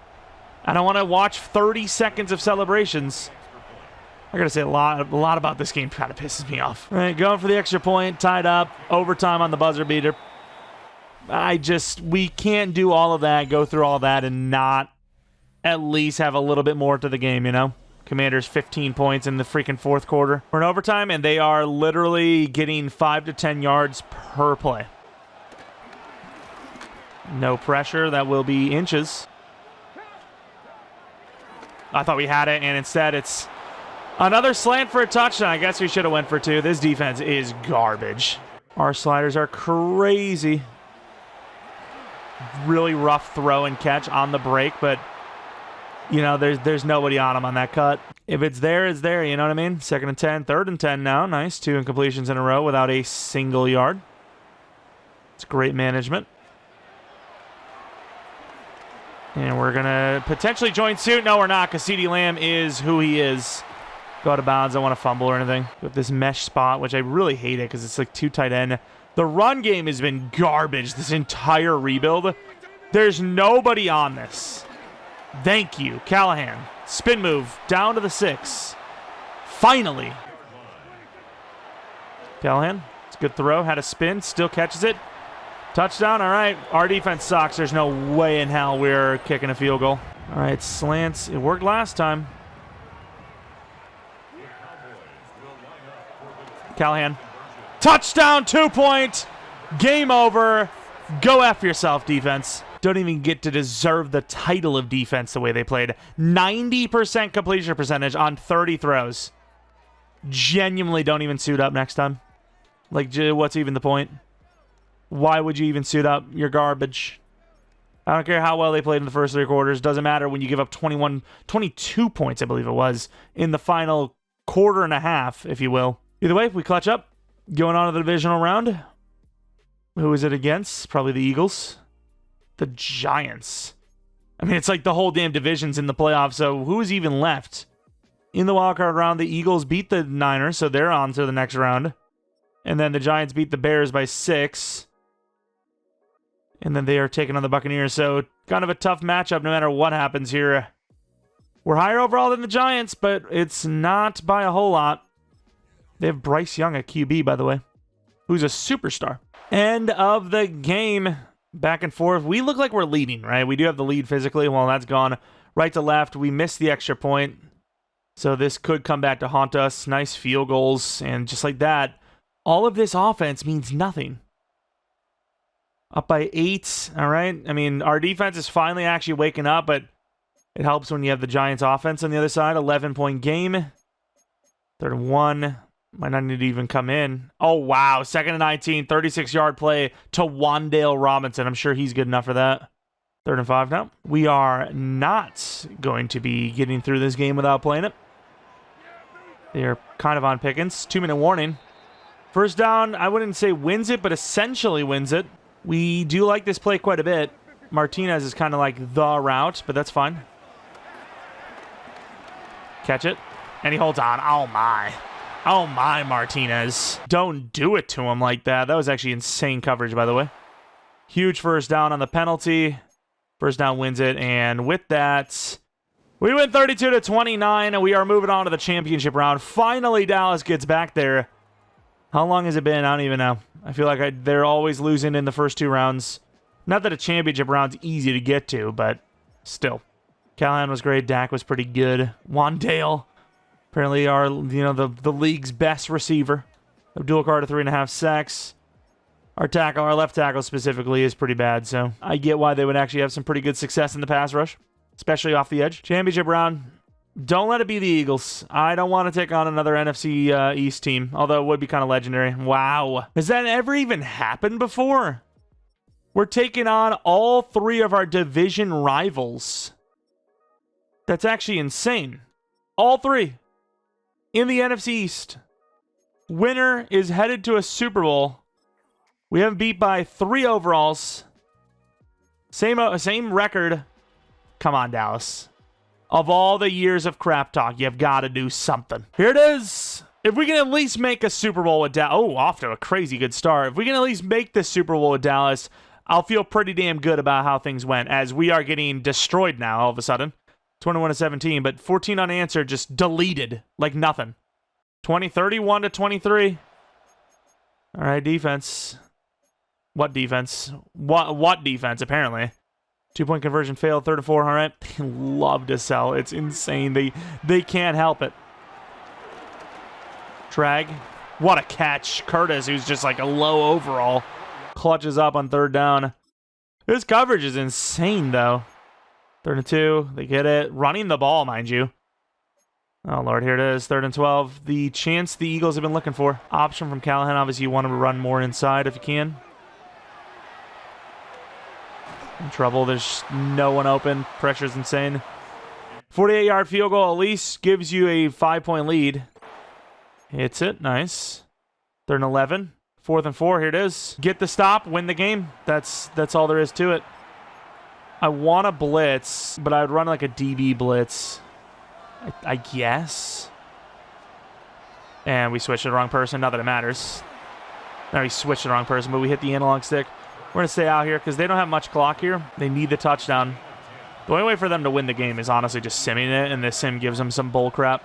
I don't want to watch 30 seconds of celebrations. I gotta say, a lot about this game kind of pisses me off. All right, going for the extra point, tied up, overtime on the buzzer beater. We can't do all of that, go through all that, and not at least have a little bit more to the game, you know? Commanders 15 points in the freaking 4th quarter. We're in overtime, and they are literally getting 5 to 10 yards per play. No pressure. That will be inches. I thought we had it, and instead it's another slant for a touchdown. I guess we should have went for 2. This defense is garbage. Our sliders are crazy. Really rough throw and catch on the break, but you know, there's nobody on him on that cut. If it's there, it's there, you know what I mean? 2nd and 10, 3rd and 10 now. Nice. 2 incompletions in a row without a single yard. It's great management. And we're going to potentially join suit. No, we're not, because CeeDee Lamb is who he is. Go out of bounds. I don't want to fumble or anything. With this mesh spot, which I really hate it because it's like 2 tight end. The run game has been garbage this entire rebuild. There's nobody on this. Thank you, Callahan. Spin move down to the 6. Finally. Callahan, it's a good throw. Had a spin, still catches it. Touchdown, all right. Our defense sucks. There's no way in hell we're kicking a field goal. All right, slants. It worked last time. Callahan. Touchdown, 2-point. Game over. Go F yourself, defense. Don't even get to deserve the title of defense the way they played. 90% completion percentage on 30 throws. Genuinely don't even suit up next time. Like, what's even the point? Why would you even suit up? You're garbage. I don't care how well they played in the first 3 quarters. Doesn't matter when you give up 22 points, I believe it was, in the final quarter and a half, if you will. Either way, we clutch up. Going on to the divisional round. Who is it against? Probably the Eagles. The Giants. I mean, it's like the whole damn division's in the playoffs, so who's even left? In the wildcard round, the Eagles beat the Niners, so they're on to the next round. And then the Giants beat the Bears by 6. And then they are taking on the Buccaneers, so kind of a tough matchup no matter what happens here. We're higher overall than the Giants, but it's not by a whole lot. They have Bryce Young at QB, by the way, who's a superstar. End of the game. Back and forth. We look like we're leading, right? We do have the lead physically. Well, that's gone right to left. We missed the extra point. So this could come back to haunt us. Nice field goals. And just like that, All of this offense means nothing. Up by 8, all right? I mean, our defense is finally actually waking up, but it helps when you have the Giants offense on the other side. 11-point game. 3rd and 1. Might not need to even come in. Oh, wow. 2nd and 19. 36-yard play to Wan'Dale Robinson. I'm sure he's good enough for that. 3rd and 5 now. We are not going to be getting through this game without playing it. They're kind of on Pickens. 2-minute warning. First down, I wouldn't say wins it, but essentially wins it. We do like this play quite a bit. Martinez is kind of like the route, but that's fine. Catch it. And he holds on. Oh, my. Oh, my, Martinez. Don't do it to him like that. That was actually insane coverage, by the way. Huge first down on the penalty. First down wins it. And with that, we win 32-29, and we are moving on to the championship round. Finally, Dallas gets back there. How long has it been? I don't even know. I feel like they're always losing in the first 2 rounds. Not that a championship round's easy to get to, but still. Callahan was great. Dak was pretty good. Wan'Dale, apparently the league's best receiver. Abdul Carter, 3.5 sacks. Our left tackle specifically, is pretty bad, so I get why they would actually have some pretty good success in the pass rush, especially off the edge. Championship round. Don't let it be the Eagles. I don't want to take on another NFC East team, although it would be kind of legendary. Wow. Has that ever even happened before? We're taking on all 3 of our division rivals. That's actually insane. All 3 in the NFC East. Winner is headed to a Super Bowl. We have beat by 3 overalls. Same record. Come on, Dallas. Of all the years of crap talk, you've got to do something. Here it is. If we can at least make a Super Bowl with Dallas. Oh, off to a crazy good start. If we can at least make this Super Bowl with Dallas, I'll feel pretty damn good about how things went, as we are getting destroyed now all of a sudden. 21-17, but 14 unanswered, just deleted like nothing. 31-23. All right, defense. What defense? What defense, apparently. 2-point conversion failed, 3rd and 4, all right? They love to sell. It's insane. They can't help it. Trag. What a catch. Curtis, who's just like a low overall, clutches up on 3rd down. This coverage is insane, though. 3rd and 2. They get it. Running the ball, mind you. Oh, Lord, here it is. 3rd and 12. The chance the Eagles have been looking for. Option from Callahan. Obviously, you want him to run more inside if you can. In trouble. There's no one open. Pressure's insane. 48-yard field goal at least gives you a 5-point lead. Hits it. Nice. 3rd and 11. 4th and 4. Here it is. Get the stop. Win the game. That's all there is to it. I want to blitz, but I would run like a DB blitz. I guess. And we switched to the wrong person. Not that it matters. No, we switched to the wrong person, but we hit the analog stick. We're going to stay out here because they don't have much clock here. They need the touchdown. The only way for them to win the game is honestly just simming it, and this sim gives them some bull crap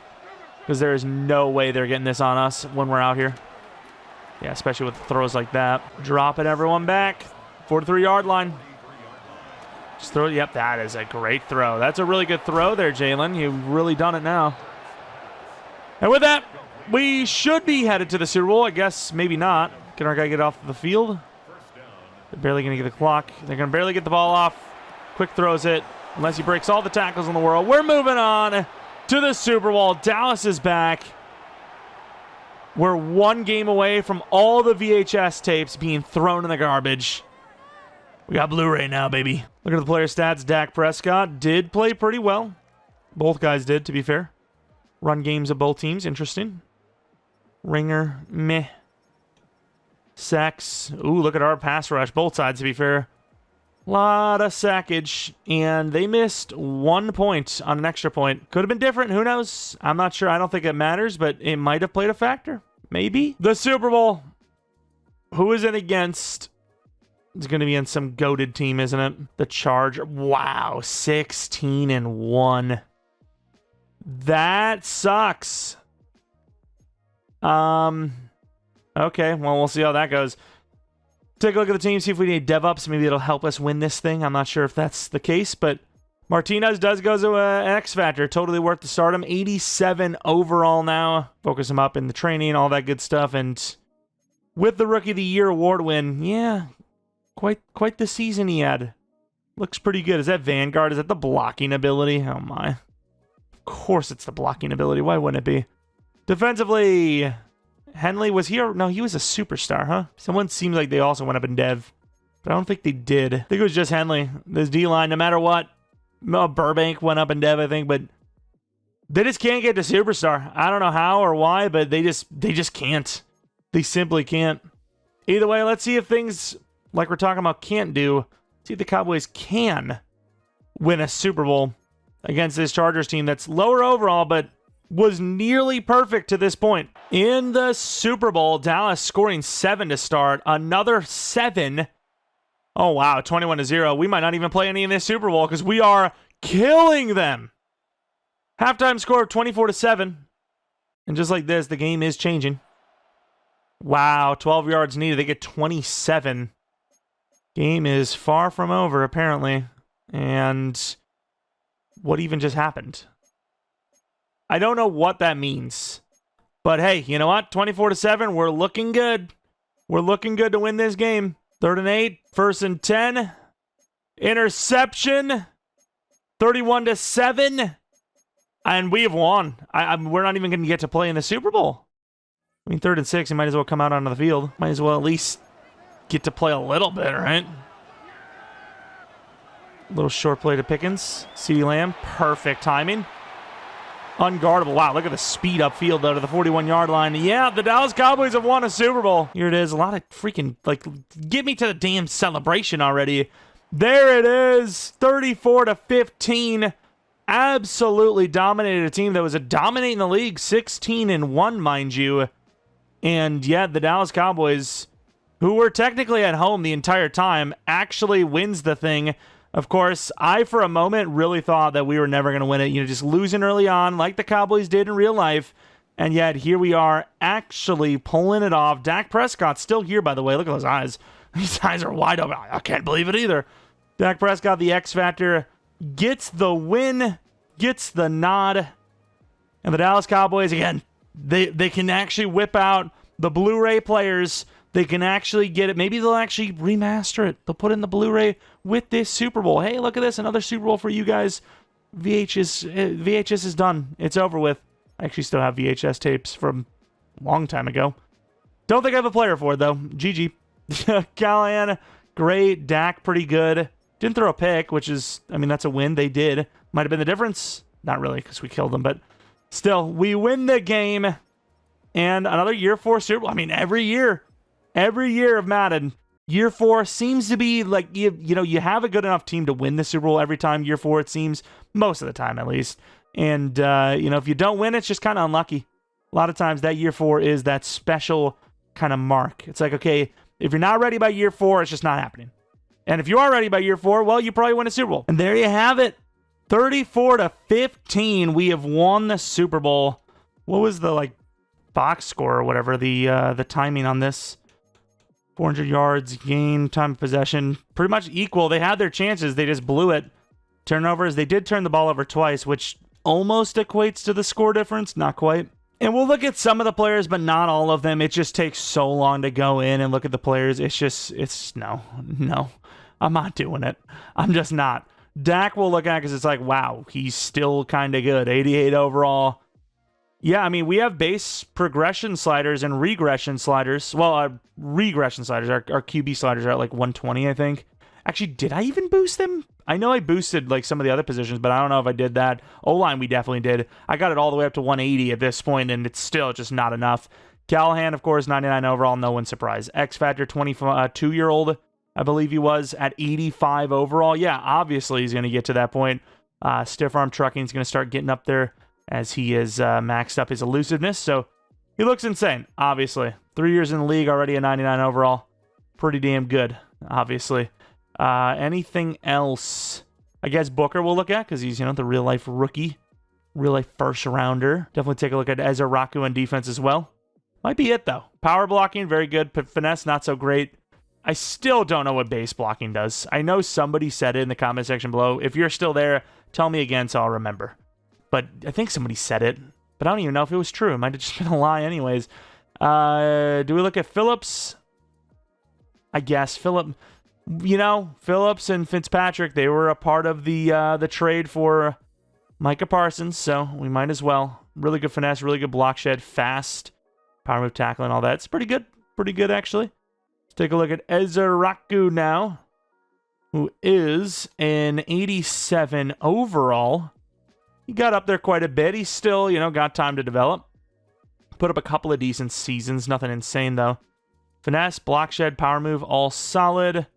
because there is no way they're getting this on us when we're out here. Yeah, especially with throws like that. Dropping everyone back. 43-yard line. Just throw it. Yep, that is a great throw. That's a really good throw there, Jalen. You've really done it now. And with that, we should be headed to the Super Bowl. I guess maybe not. Can our guy get off the field? They're barely going to get the clock. They're going to barely get the ball off. Quick throws it. Unless he breaks all the tackles in the world. We're moving on to the Super Bowl. Dallas is back. We're 1 game away from all the VHS tapes being thrown in the garbage. We got Blu-ray now, baby. Look at the player stats. Dak Prescott did play pretty well. Both guys did, to be fair. Run games of both teams. Interesting. Ringer, meh. Sacks. Ooh, look at our pass rush. Both sides, to be fair. Lot of sackage. And they missed 1 point on an extra point. Could have been different. Who knows? I'm not sure. I don't think it matters, but it might have played a factor. Maybe. The Super Bowl. Who is it against? It's going to be in some goated team, isn't it? The Chargers. Wow. 16-1. That sucks. Okay, well, we'll see how that goes. Take a look at the team, see if we need dev ups. Maybe it'll help us win this thing. I'm not sure if that's the case, but Martinez does go to an X Factor. Totally worth the start him. 87 overall now. Focus him up in the training, all that good stuff, and with the Rookie of the Year award win. Yeah, quite the season he had. Looks pretty good. Is that Vanguard? Is that the blocking ability? Oh my. Of course it's the blocking ability. Why wouldn't it be? Defensively, Henley was here. No, he was a superstar, huh? Someone seems like they also went up in dev, but I don't think they did. I think it was just Henley. This D-line, no matter what. Burbank went up in dev, I think, but they just can't get to superstar. I don't know how or why, but they just can't. They simply can't. Either way, let's see if things like we're talking about can't do. See if the Cowboys can win a Super Bowl against this Chargers team that's lower overall, but was nearly perfect to this point. In the Super Bowl, Dallas scoring 7 to start. Another 7. Oh, wow, 21-0. We might not even play any in this Super Bowl because we are killing them. Halftime score of 24-7. And just like this, the game is changing. Wow, 12 yards needed. They get 27. Game is far from over, apparently. And what even just happened? I don't know what that means. But hey, you know what? 24-7, we're looking good. We're looking good to win this game. 3rd and 8, 1st and 10. Interception. 31-7. And we have won. We're not even going to get to play in the Super Bowl. I mean, 3rd and 6, you might as well come out onto the field. Might as well at least get to play a little bit, right? Little short play to Pickens. CeeDee Lamb, perfect timing. Unguardable. Wow, look at the speed upfield, though, to the 41-yard line. Yeah, the Dallas Cowboys have won a Super Bowl. Here it is. A lot of freaking, like, get me to the damn celebration already. There it is. 34-15. Absolutely dominated a team that was dominating the league. 16-1, mind you. And, yeah, the Dallas Cowboys, who were technically at home the entire time, actually wins the thing. Of course, I, for a moment, really thought that we were never going to win it. You know, just losing early on, like the Cowboys did in real life. And yet, here we are, actually pulling it off. Dak Prescott's still here, by the way. Look at those eyes. These eyes are wide open. I can't believe it either. Dak Prescott, the X Factor, gets the win, gets the nod. And the Dallas Cowboys, again, they can actually whip out the Blu-ray players. They can actually get it. Maybe they'll actually remaster it. They'll put in the Blu-ray with this Super Bowl. Hey, look at this. Another Super Bowl for you guys. VHS is done. It's over with. I actually still have VHS tapes from a long time ago. Don't think I have a player for it, though. GG. Callahan, great. Dak, pretty good. Didn't throw a pick, which is, I mean, that's a win. They did. Might have been the difference. Not really, because we killed them. But still, we win the game. And another year 4 Super Bowl. I mean, every year of Madden, year 4 seems to be like, you know, you have a good enough team to win the Super Bowl every time. Year 4, it seems, most of the time at least. And, you know, if you don't win, it's just kind of unlucky. A lot of times that year 4 is that special kind of mark. It's like, okay, if you're not ready by year 4, it's just not happening. And if you are ready by year 4, well, you probably win a Super Bowl. And there you have it. 34-15. We have won the Super Bowl. What was the, like, box score or whatever, the timing on this? 400 yards, gain, time of possession, pretty much equal. They had their chances. They just blew it. Turnovers, they did turn the ball over twice, which almost equates to the score difference. Not quite. And we'll look at some of the players, but not all of them. It just takes so long to go in and look at the players. It's no. I'm not doing it. I'm just not. Dak we'll look at because it's like, wow, he's still kind of good. 88 overall. Yeah, I mean, we have base progression sliders and regression sliders. Well, our regression sliders, our QB sliders are at like 120, I think. Actually, did I even boost them? I know I boosted like some of the other positions, but I don't know if I did that. O-line, we definitely did. I got it all the way up to 180 at this point, and it's still just not enough. Callahan, of course, 99 overall, no one surprised. X Factor, 22-year-old, I believe he was, at 85 overall. Yeah, obviously he's going to get to that point. Stiff arm trucking is going to start getting up there, as he has maxed up his elusiveness. So he looks insane, obviously. 3 years in the league, already a 99 overall. Pretty damn good, obviously. Anything else? I guess Booker we'll look at, because he's, you know, the real-life rookie. Real-life first-rounder. Definitely take a look at Ezra Raku on defense as well. Might be it, though. Power blocking, very good. But finesse, not so great. I still don't know what base blocking does. I know somebody said it in the comment section below. If you're still there, tell me again so I'll remember. But I think somebody said it, but I don't even know if it was true. It might have just been a lie anyways. Do we look at Phillips? I guess Phillips and Fitzpatrick, they were a part of the trade for Micah Parsons, so we might as well. Really good finesse, really good block shed, fast, power move, tackling, all that. It's pretty good. Pretty good, actually. Let's take a look at Ezeraku now, who is an 87 overall. He got up there quite a bit. He's still, got time to develop. Put up a couple of decent seasons. Nothing insane, though. Finesse, block shed, power move, all solid.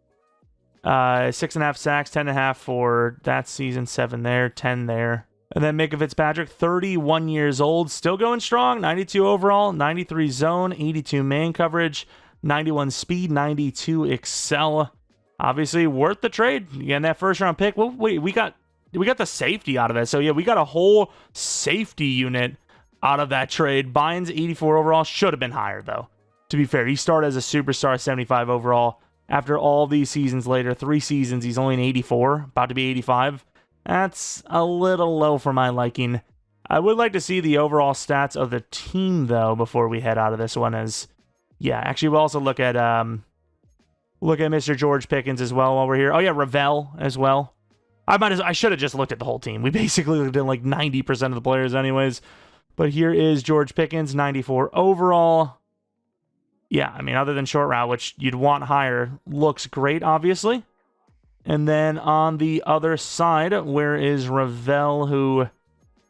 6.5 sacks, 10.5 for that season, 7 there, 10 there. And then Micah Fitzpatrick, 31 years old, still going strong, 92 overall, 93 zone, 82 man coverage, 91 speed, 92 excel. Obviously worth the trade. Again, that first round pick. Well, wait, we got the safety out of it. So yeah, we got a whole safety unit out of that trade. Bynes, 84 overall, should have been higher though. To be fair, he started as a superstar, 75 overall. After all these seasons later, 3 seasons, he's only an 84, about to be 85. That's a little low for my liking. I would like to see the overall stats of the team, though, before we head out of this one. Actually, we'll also look at Mr. George Pickens as well while we're here. Oh, yeah, Ravel as well. I should have just looked at the whole team. We basically looked at like 90% of the players anyways. But here is George Pickens, 94 overall. Yeah, I mean, other than short route, which you'd want higher, looks great, obviously. And then on the other side, where is Ravel, who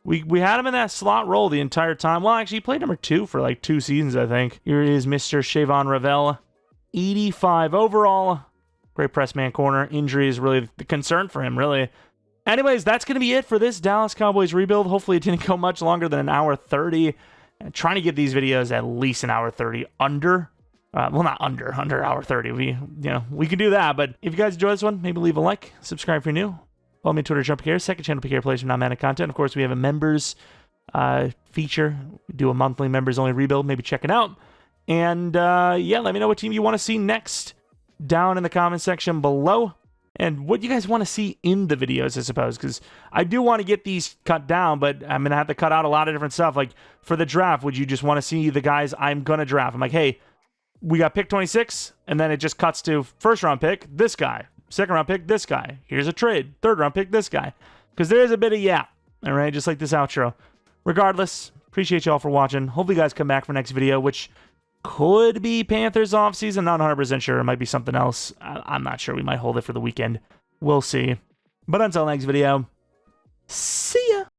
we had him in that slot role the entire time. Well, actually, he played number 2 for like 2 seasons, I think. Here is Mr. Shavon Ravel, 85 overall. Great press man corner. Injury is really the concern for him, really. Anyways, that's going to be it for this Dallas Cowboys rebuild. Hopefully, it didn't go much longer than an hour 30. Trying to get these videos at least an hour 30 under. Well, not under hour 30. We can do that. But if you guys enjoyed this one, maybe leave a like, subscribe if you're new. Follow me on Twitter, Jeromepkr. Second channel, PKR Plays from non-Madden content. Of course, we have a members feature. We do a monthly members-only rebuild. Maybe check it out. And let me know what team you want to see next down in the comment section below. And what you guys want to see in the videos, I suppose. Because I do want to get these cut down, but I'm going to have to cut out a lot of different stuff. Like, for the draft, would you just want to see the guys I'm going to draft? I'm like, hey, we got pick 26, and then it just cuts to first round pick, this guy. Second round pick, this guy. Here's a trade. Third round pick, this guy. Because there is a bit of yap, all right? Just like this outro. Regardless, appreciate y'all for watching. Hopefully you guys come back for next video, which could be Panthers offseason. Not 100% sure. It might be something else. I'm not sure. We might hold it for the weekend. We'll see. But until next video, see